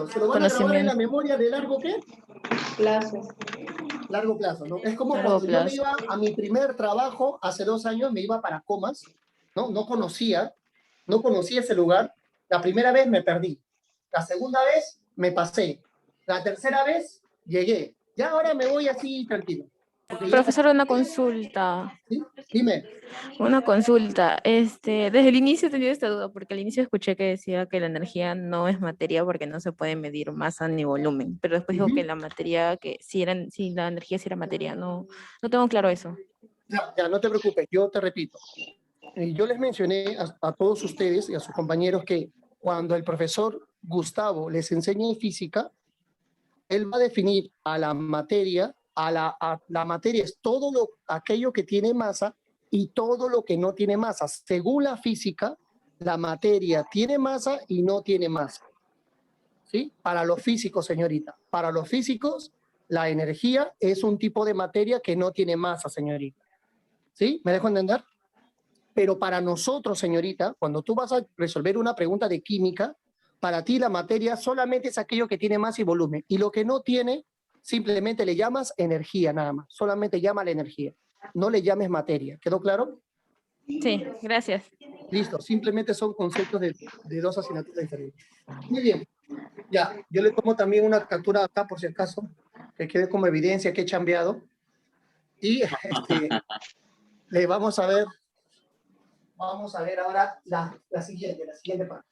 Se lo van a grabar en la memoria de largo ¿qué? Largo plazo, ¿no? Es como Largo cuando yo me plazo. iba a mi primer trabajo hace 2 años, me iba para Comas, ¿no? No conocía ese lugar. La primera vez me perdí. La segunda vez me pasé. La tercera vez llegué. Ya ahora me voy así tranquilo. Profesor, una consulta. ¿Sí? Dime. Una consulta. Desde el inicio he tenido esta duda, porque al inicio escuché que decía que la energía no es materia porque no se puede medir masa ni volumen, pero después dijo que la materia, que si la energía sí era materia. No tengo claro eso. Ya, no te preocupes, yo te repito. Yo les mencioné a todos ustedes y a sus compañeros que cuando el profesor Gustavo les enseñe física, él va a definir a la materia, la materia es todo aquello que tiene masa y todo lo que no tiene masa. Según la física, la materia tiene masa y no tiene masa. ¿Sí? Para los físicos, señorita. Para los físicos, la energía es un tipo de materia que no tiene masa, señorita. ¿Sí? ¿Me dejo entender? Pero para nosotros, señorita, cuando tú vas a resolver una pregunta de química, para ti la materia solamente es aquello que tiene masa y volumen. Y lo que no tiene, simplemente le llamas energía nada más. Solamente llama la energía. No le llames materia. ¿Quedó claro? Sí, gracias. Listo. Simplemente son conceptos de 2 asignaturas diferentes. Muy bien. Ya, yo le tomo también una captura acá por si acaso, que quede como evidencia que he chambeado. Y le vamos a ver ahora la siguiente parte.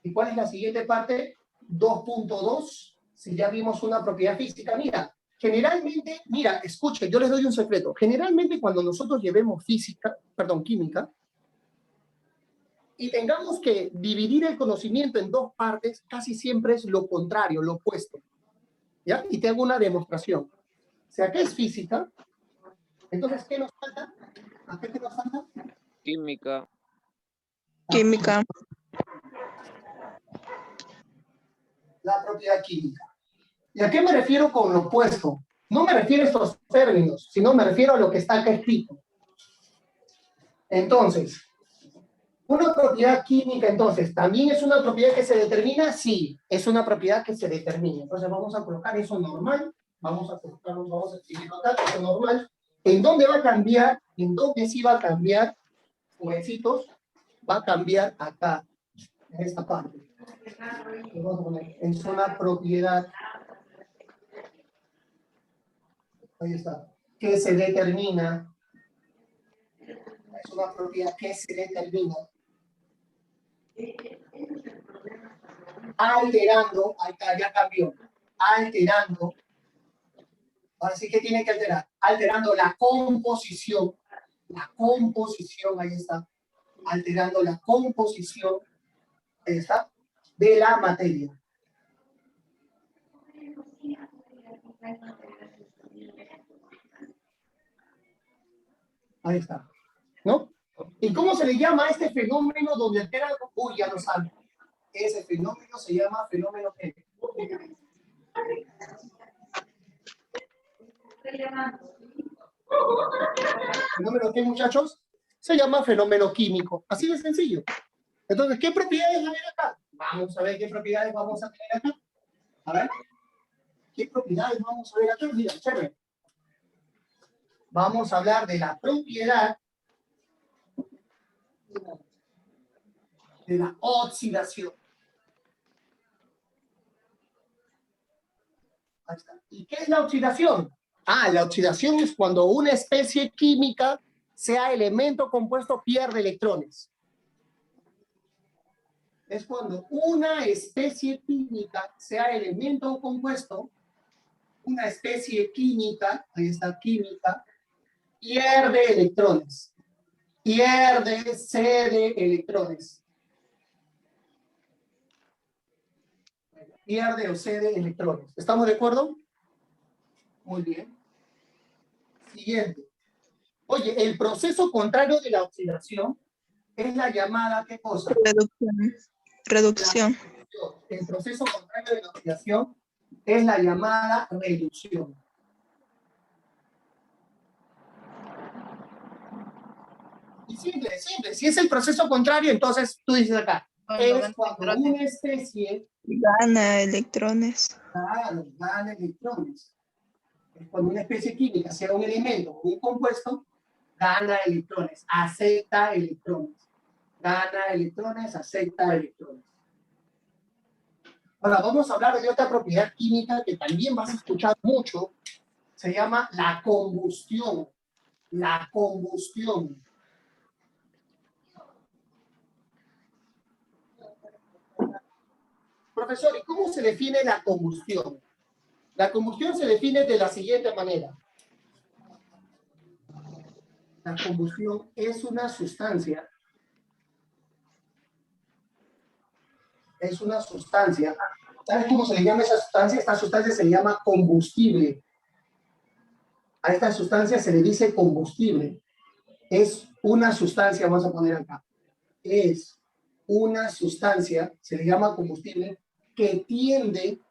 ¿Y cuál es la siguiente parte? 2.2, si ya vimos una propiedad física. Mira, generalmente, escuche, yo les doy un secreto. Generalmente cuando nosotros llevemos química, y tengamos que dividir el conocimiento en 2 partes, casi siempre es lo contrario, lo opuesto. ¿Ya? Y te hago una demostración. O sea, ¿qué es física? Entonces, ¿qué nos falta? ¿A qué nos falta? Química. Química. La propiedad química. ¿Y a qué me refiero con lo opuesto? No me refiero a estos términos, sino me refiero a lo que está acá escrito. Entonces, una propiedad química, entonces, ¿también es una propiedad que se determina? Sí, es una propiedad que se determina. Entonces vamos a colocar eso normal, vamos a escribirlo acá, eso normal. ¿En dónde va a cambiar? ¿En dónde sí va a cambiar? Jovencitos, va a cambiar acá, en esta parte. Vamos a poner, es una propiedad. Ahí está. Que se determina. Es una propiedad que se determina. Alterando, ahí está, ya cambió. Alterando. Ahora sí que tiene que alterar. Alterando la composición. La composición, ahí está. Alterando la composición. Ahí está. De la materia. Ahí está. ¿No? ¿Y cómo se le llama a este fenómeno donde altera? Uy, ya lo saben. Ese fenómeno se llama fenómeno ¿qué? ¿Fenómeno qué, muchachos? Se llama fenómeno químico. Así de sencillo. Entonces, ¿qué propiedades va a haber acá? Vamos a ver qué propiedades vamos a tener acá. A ver. ¿Qué propiedades vamos a ver acá? Mira, chévere. Vamos a hablar de la propiedad de la oxidación. Ahí está. ¿Y qué es la oxidación? La oxidación es cuando una especie química, sea elemento compuesto, pierde electrones. Es cuando una especie química, sea elemento compuesto, una especie química, ahí está química, pierde electrones. Pierde, cede electrones. Pierde o cede electrones. ¿Estamos de acuerdo? Muy bien. Siguiente. Oye, el proceso contrario de la oxidación es la llamada, ¿qué cosa? Reducción. El proceso contrario de la oxidación es la llamada reducción. Y simple, simple. Si es el proceso contrario, entonces tú dices acá, es cuando una especie Gana electrones. gana electrones. Es cuando una especie química, sea un elemento o un compuesto, gana electrones, acepta electrones. Gana electrones, acepta electrones. Ahora vamos a hablar de otra propiedad química que también vas a escuchar mucho. Se llama la combustión. La combustión. Profesor, ¿y cómo se define la combustión? La combustión se define de la siguiente manera. La combustión es una sustancia. Es una sustancia. ¿Sabes cómo se le llama esa sustancia? Esta sustancia se le llama combustible. A esta sustancia se le dice combustible. Es una sustancia, vamos a poner acá. Es una sustancia, se le llama combustible, que tiende,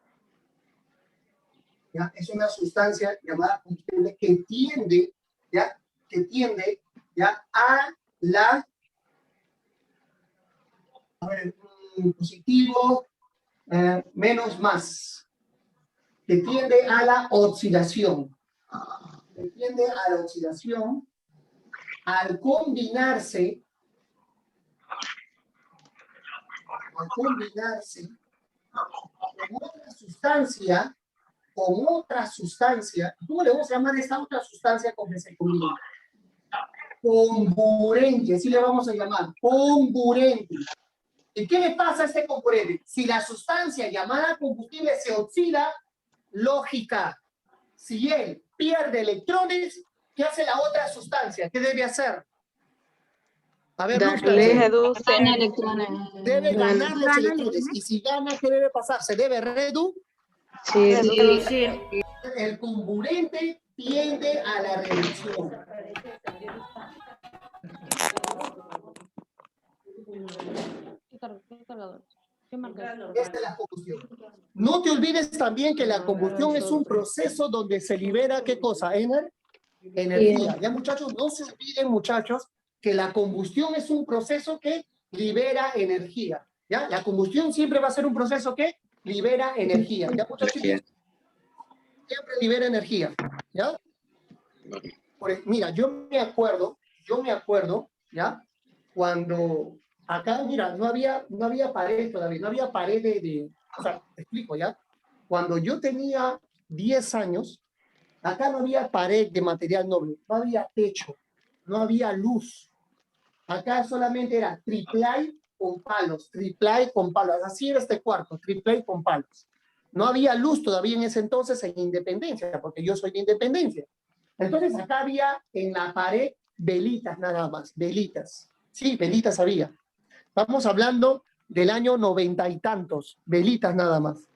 ¿ya? Es una sustancia llamada combustible que tiende, ¿ya? Que tiende, ¿ya? A la, a ver, positivo, menos más, que tiende a la oxidación. Que tiende a la oxidación al combinarse con otra sustancia, ¿cómo le vamos a llamar a esta otra sustancia con que se combina? Comburente, así le vamos a llamar, comburente. ¿Y qué le pasa a este comburente? Si la sustancia llamada combustible se oxida, lógica, si él pierde electrones, ¿qué hace la otra sustancia? ¿Qué debe hacer? A ver, Gana electrones. debe ganar los electrones. Y si gana, ¿qué debe pasar? ¿Se debe reducir? El comburente tiende a la reducción. Esta es la combustión. No te olvides también que la combustión es un proceso donde se libera, ¿qué cosa? Energía. Ya, muchachos, no se olviden, muchachos, que la combustión es un proceso que libera energía. ¿Ya? La combustión siempre va a ser un proceso que libera energía. ¿Ya, muchachos? Siempre libera energía. ¿Ya? Mira, yo me acuerdo, ¿ya? Cuando acá, mira, no había pared todavía, no había pared o sea, te explico, ¿ya? Cuando yo tenía 10 años, acá no había pared de material noble, no había techo, no había luz. Acá solamente era triplay con palos, así era este cuarto, triplay con palos. No había luz todavía en ese entonces en Independencia, porque yo soy de Independencia. Entonces acá había en la pared velitas nada más, velitas. Sí, velitas había. Estamos hablando del año 90 y tantos, velitas nada más.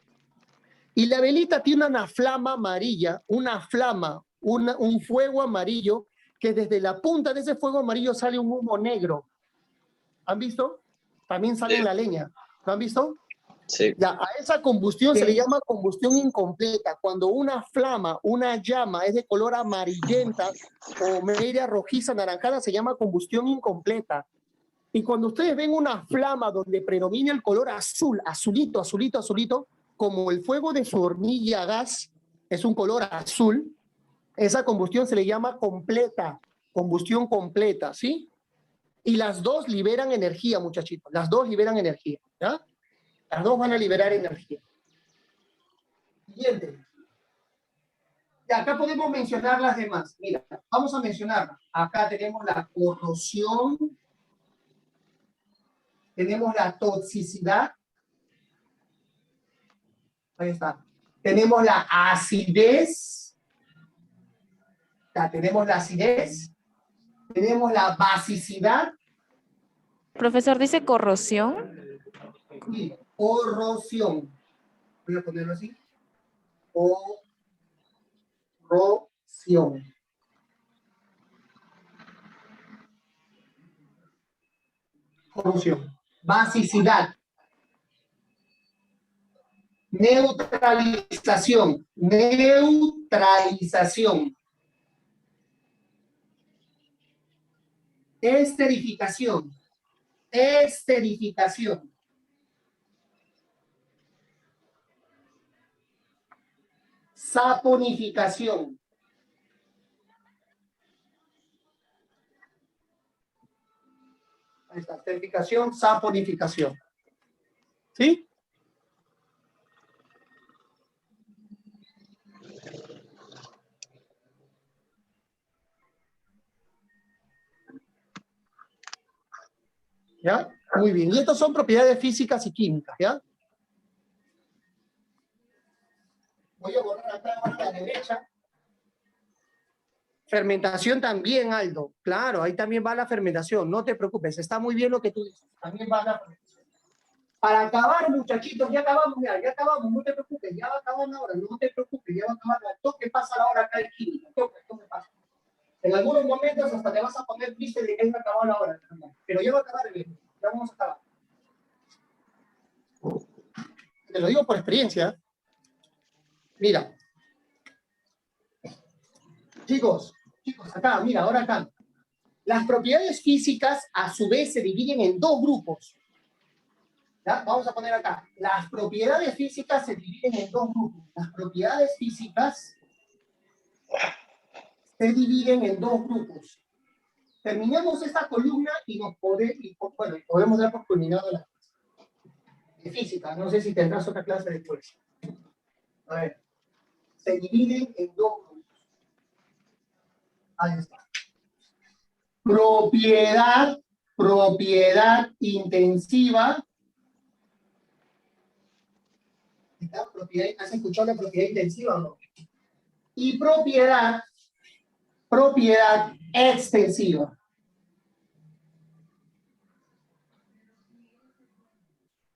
Y la velita tiene una flama amarilla, un fuego amarillo, que desde la punta de ese fuego amarillo sale un humo negro. ¿Han visto? También sale en la leña. ¿Lo han visto? Sí. Ya, a esa combustión se le llama combustión incompleta. Cuando una flama, una llama es de color amarillenta o media rojiza, anaranjada, se llama combustión incompleta. Y cuando ustedes ven una flama donde predomina el color azul, azulito, azulito, azulito, como el fuego de su hornilla a gas es un color azul, esa combustión se le llama completa, combustión completa, ¿sí? Y las dos liberan energía, muchachitos, las dos liberan energía, ¿ya? Las dos van a liberar energía. Siguiente. Y acá podemos mencionar las demás. Mira, vamos a mencionarlas. Acá tenemos la corrosión, tenemos la toxicidad, ahí está. Tenemos la acidez, ya tenemos la acidez, Tenemos la basicidad Profesor, dice corrosión. y corrosión. Voy a ponerlo así. Corrosión. Corrosión. Basicidad. Neutralización. Neutralización. Esterificación. Esterificación. Saponificación. Ahí está, esterificación, saponificación. ¿Sí? ¿Ya? Muy bien. Y estas son propiedades físicas y químicas, ¿ya? Voy a borrar acá a la derecha. Fermentación también, Aldo. Claro, ahí también va la fermentación. No te preocupes, está muy bien lo que tú dices. También va la fermentación. Para acabar, muchachitos, ya acabamos, ya acabamos, no te preocupes, ya va a acabar la hora, no te preocupes, ya va a acabar la toque pasa la hora acá en química, toque pasa. En algunos momentos hasta te vas a poner triste de que haya acabado la hora, pero ya va a acabar el video, ya vamos a acabar. Te lo digo por experiencia. Mira. Chicos, acá, mira, ahora acá. Las propiedades físicas a su vez se dividen en dos grupos. ¿Ya? Vamos a poner acá. Las propiedades físicas se dividen en dos grupos. Las propiedades físicas se dividen en dos grupos. Terminamos esta columna y podemos dar por culminado la clase de física. No sé si tendrás otra clase después. A ver. Se dividen en dos grupos. Ahí está. Propiedad intensiva. ¿Has escuchado la propiedad intensiva o no? Y propiedad extensiva.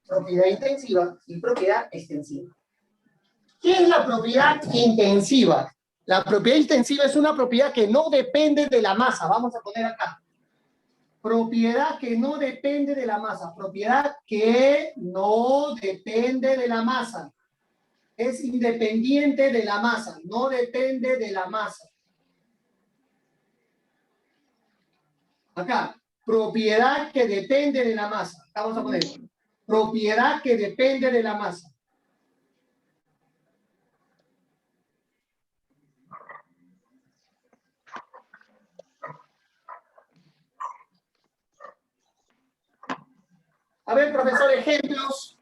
Propiedad intensiva y propiedad extensiva. ¿Qué es la propiedad intensiva? La propiedad intensiva es una propiedad que no depende de la masa. Vamos a poner acá. Propiedad que no depende de la masa. Propiedad que no depende de la masa. Es independiente de la masa. No depende de la masa. Acá. Propiedad que depende de la masa. Vamos a poner. Propiedad que depende de la masa. A ver, profesor, ejemplos.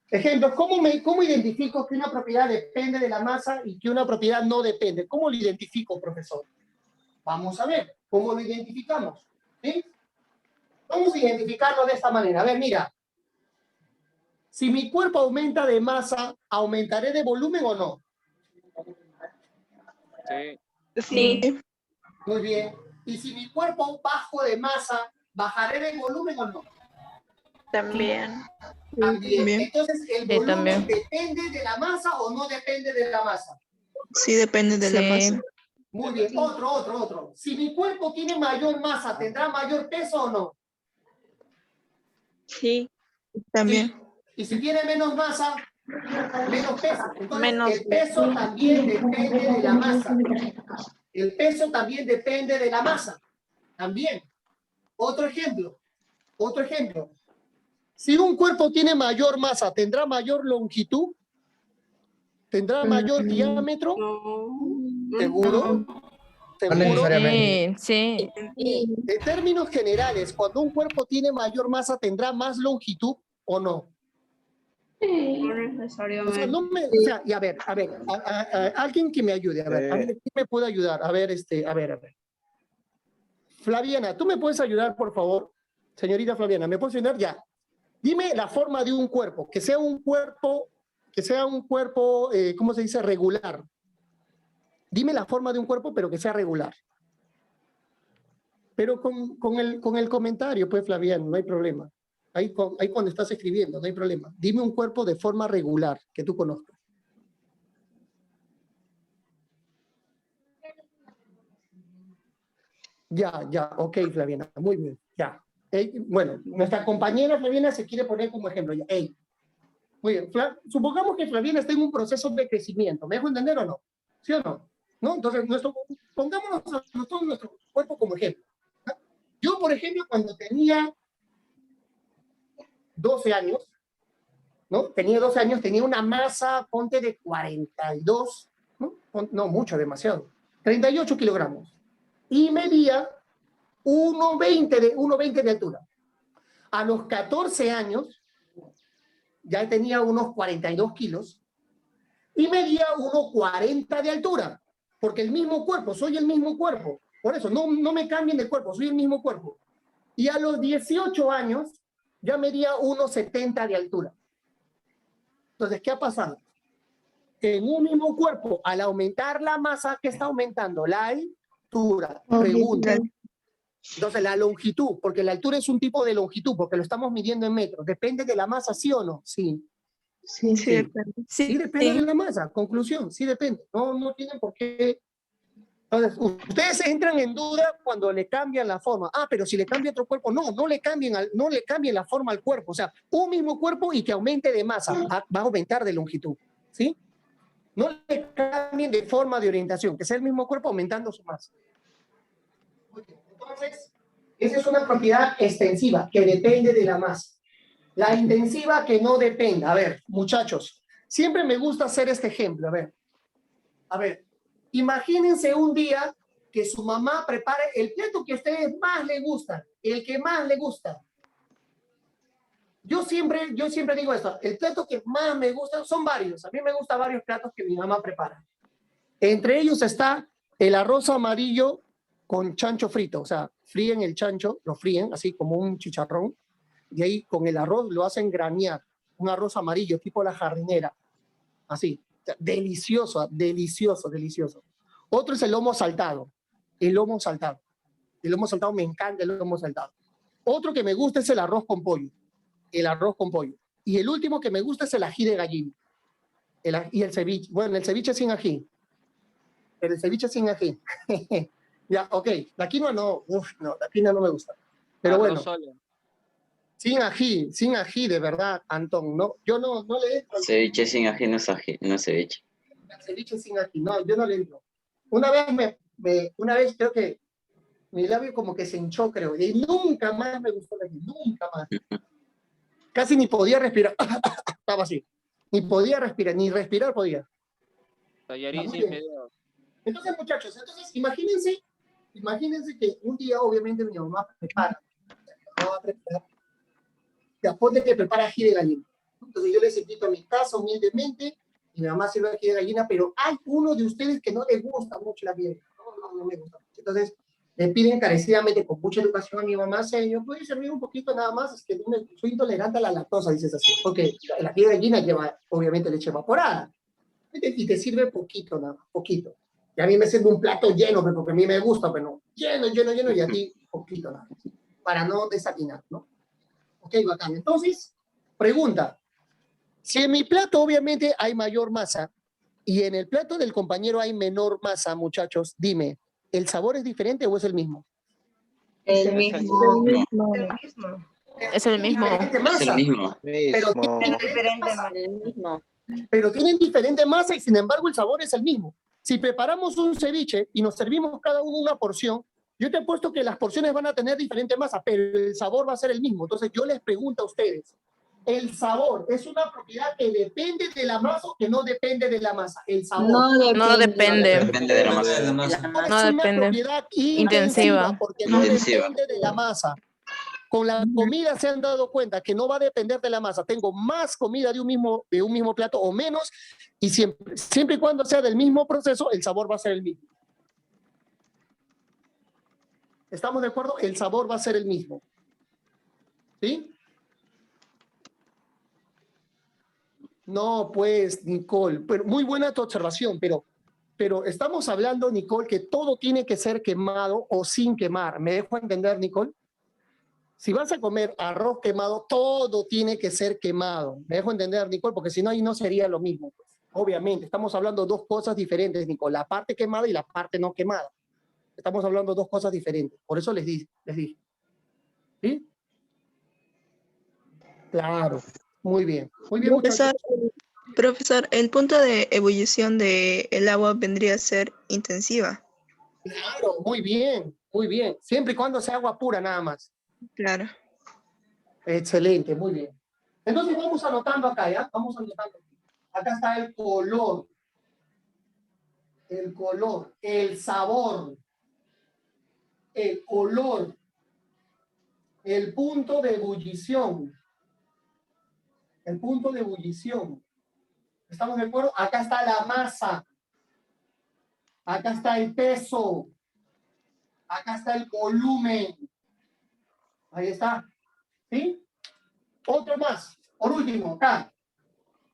Ejemplos, ¿cómo identifico que una propiedad depende de la masa y que una propiedad no depende? ¿Cómo lo identifico, profesor? Vamos a ver, ¿cómo lo identificamos? ¿Sí? Vamos a identificarlo de esta manera. A ver, mira. Si mi cuerpo aumenta de masa, ¿aumentaré de volumen o no? Sí. Sí. Muy bien. ¿Y si mi cuerpo bajo de masa, bajaré de volumen o no? También. También. Entonces, ¿el volumen también. depende de la masa o no depende de la masa? Sí, depende de la Sí. masa. Muy bien. Otro. Si mi cuerpo tiene mayor masa, ¿tendrá mayor peso o no? Sí. También. Y si tiene menos masa, menos peso. Entonces, Menos el peso también depende de la masa. El peso también depende de la masa. También. Otro ejemplo. Si un cuerpo tiene mayor masa, ¿tendrá mayor longitud? ¿Tendrá mayor diámetro? ¿Seguro? No necesariamente. Sí. En términos generales, cuando un cuerpo tiene mayor masa, ¿tendrá más longitud o no? No O sea, necesariamente. y a ver, alguien que me ayude, a ver, ¿quién me puede ayudar? A ver, a ver. Flaviana, ¿tú me puedes ayudar, por favor? Señorita Flaviana, ¿me puedes ayudar? Ya. Dime la forma de un cuerpo, que sea un cuerpo, ¿cómo se dice? Regular. Dime la forma de un cuerpo, pero que sea regular. Pero con el comentario, pues, Flaviano, no hay problema. Ahí cuando estás escribiendo, no hay problema. Dime un cuerpo de forma regular que tú conozcas. Ya, ok, Flaviana, muy bien, ya. Bueno, nuestra compañera Flaviana se quiere poner como ejemplo. Ya. Muy bien, supongamos que Flaviana está en un proceso de crecimiento. ¿Me dejo entender o no? ¿Sí o no? ¿No? Entonces, pongámonos a nuestro cuerpo como ejemplo. Yo, por ejemplo, cuando tenía 12 años, ¿no? Tenía 12 años, tenía una masa, ponte de 42, ¿no? No, mucho, demasiado. 38 kilogramos. Y medía 1,20 de altura. A los 14 años, ya tenía unos 42 kilos y medía 1,40 de altura. Porque el mismo cuerpo, soy el mismo cuerpo. Por eso, no me cambien de cuerpo, soy el mismo cuerpo. Y a los 18 años, ya medía 1,70 de altura. Entonces, ¿qué ha pasado? En un mismo cuerpo, al aumentar la masa, ¿qué está aumentando? La altura. Pregunta. Entonces, la longitud, porque la altura es un tipo de longitud, porque lo estamos midiendo en metros. ¿Depende de la masa, sí o no? Sí. Sí, depende. Sí depende de la masa. Conclusión, sí depende. No tienen por qué. Entonces, ustedes entran en duda cuando le cambian la forma. Pero si le cambia otro cuerpo, no le cambien la forma al cuerpo. O sea, un mismo cuerpo y que aumente de masa, va a aumentar de longitud. ¿Sí? No le cambien de forma de orientación, que sea el mismo cuerpo aumentando su masa. Entonces, esa es una propiedad extensiva que depende de la masa. La intensiva que no depende. A ver, muchachos, siempre me gusta hacer este ejemplo. A ver, imagínense un día que su mamá prepare el plato que a ustedes más les gusta, el que más les gusta. Yo siempre digo esto, el plato que más me gusta, son varios, a mí me gustan varios platos que mi mamá prepara. Entre ellos está el arroz amarillo con chancho frito, o sea, fríen el chancho, lo fríen así como un chicharrón, y ahí con el arroz lo hacen granear, un arroz amarillo tipo la jardinera, así, delicioso, delicioso, delicioso. Otro es el lomo saltado, el lomo saltado me encanta, el lomo saltado. Otro que me gusta es el arroz con pollo, y el último que me gusta es el ají de gallina, y el ceviche, bueno, el ceviche sin ají, pero el ceviche sin ají. Ya, ok, la quinoa no, la quinoa no me gusta. Pero bueno, sin ají, de verdad, Antón, no, yo no le entro. Ceviche sin ají no es ají, no es ceviche. Ceviche sin ají, no, yo no le entro. Una vez creo que mi labio como que se hinchó, creo, y nunca más me gustó el ají, nunca más. Casi ni podía respirar, estaba así, ni podía respirar, ni respirar podía. Entonces, muchachos, imagínense que un día, obviamente, mi mamá prepara, ya ponte que prepara ají de gallina. Entonces, yo les invito a mi casa humildemente, y mi mamá sirve ají de gallina, pero hay uno de ustedes que no les gusta mucho la piel. No me gusta mucho. Entonces, le piden encarecidamente, con mucha educación a mi mamá, señor, ¿puede servir un poquito nada más? Es que soy intolerante a la lactosa, dices así. Porque el ají de gallina lleva, obviamente, leche evaporada. Y te sirve poquito, nada más, poquito. Y a mí me sirve un plato lleno, porque a mí me gusta, pero no, lleno, y a ti poquito nada más, para no desatinar, ¿no? Ok, bacán. Entonces, pregunta, si en mi plato obviamente hay mayor masa y en el plato del compañero hay menor masa, muchachos, dime, ¿el sabor es diferente o es el mismo? El mismo. Es el mismo. Es el mismo. Pero tienen diferente masa y sin embargo el sabor es el mismo. Si preparamos un ceviche y nos servimos cada uno una porción, yo te apuesto que las porciones van a tener diferente masa, pero el sabor va a ser el mismo. Entonces yo les pregunto a ustedes, ¿el sabor es una propiedad que depende de la masa o que no depende de la masa? El sabor. No depende. Depende de la masa. No es una depende. propiedad Intensiva. porque no depende de la masa. Con la comida se han dado cuenta que no va a depender de la masa. Tengo más comida de un mismo plato o menos, y siempre y cuando sea del mismo proceso, el sabor va a ser el mismo. ¿Estamos de acuerdo? El sabor va a ser el mismo. ¿Sí? No, pues, Nicole, pero muy buena tu observación, pero pero estamos hablando, Nicole, que todo tiene que ser quemado o sin quemar. ¿Me dejo entender, Nicole? Si vas a comer arroz quemado, todo tiene que ser quemado. ¿Me dejo entender, Nicole? Porque si no, ahí no sería lo mismo. Pues. Obviamente, estamos hablando de dos cosas diferentes, Nicole. La parte quemada y la parte no quemada. Estamos hablando de dos cosas diferentes. Por eso les dije. ¿Sí? Claro. Muy bien. Muy bien, muchachos. Profesor, el punto de ebullición del agua vendría a ser intensiva. Claro, muy bien, muy bien. Siempre y cuando sea agua pura nada más. Claro. Excelente, muy bien. Entonces vamos anotando acá, ¿ya? Vamos anotando. Acá está el color, el sabor, el olor, el punto de ebullición, ¿Estamos de acuerdo? Acá está la masa, acá está el peso, acá está el volumen. Ahí está. ¿Sí? Otro más. Por último, acá.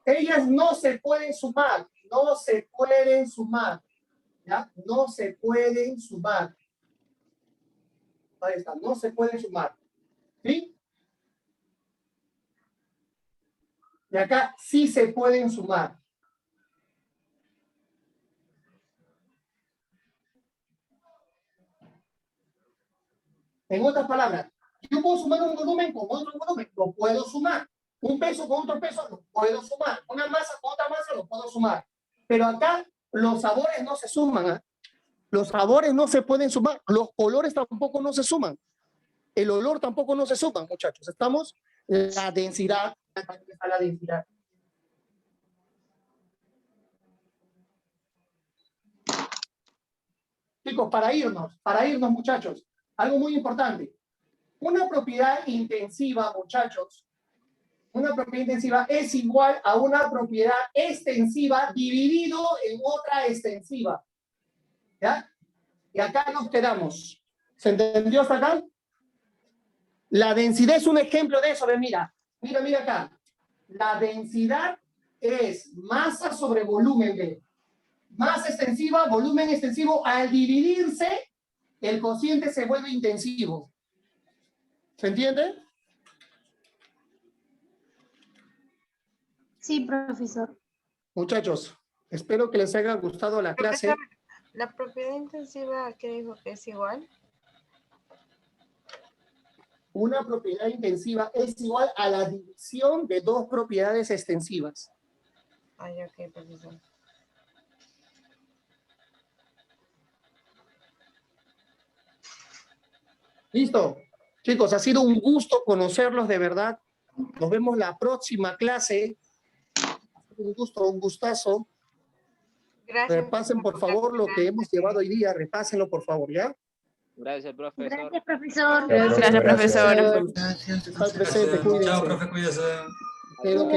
Ellas no se pueden sumar. ¿Ya? No se pueden sumar. Ahí está. No se pueden sumar. ¿Sí? Y acá sí se pueden sumar. En otras palabras, yo puedo sumar un volumen con otro volumen, lo puedo sumar. Un peso con otro peso, lo puedo sumar. Una masa con otra masa, lo puedo sumar. Pero acá los sabores no se suman. ¿Eh? Los sabores no se pueden sumar. Los colores tampoco no se suman. El olor tampoco no se suma, muchachos. Estamos en la densidad. La densidad. Chicos, para irnos, muchachos, algo muy importante. Una propiedad intensiva, muchachos, una propiedad intensiva es igual a una propiedad extensiva dividido en otra extensiva. ¿Ya? Y acá nos quedamos. ¿Se entendió hasta acá? La densidad es un ejemplo de eso. Ve, mira acá. La densidad es masa sobre volumen, ve. Masa extensiva, volumen extensivo, al dividirse, el cociente se vuelve intensivo. ¿Se entiende? Sí, profesor. Muchachos, espero que les haya gustado la clase. Profesor, ¿la propiedad intensiva qué dijo que es igual? Una propiedad intensiva es igual a la división de dos propiedades extensivas. Ay, ok, profesor. ¿Listo? Chicos, ha sido un gusto conocerlos de verdad. Nos vemos la próxima clase. Un gusto, un gustazo. Gracias. Repasen, por favor, lo que hemos llevado hoy día. Repásenlo, por favor, ¿ya? Gracias, profesor. Gracias, profesor. Gracias, profesor. Estar presente, cuídense. Chao, profe, cuídese. Espero que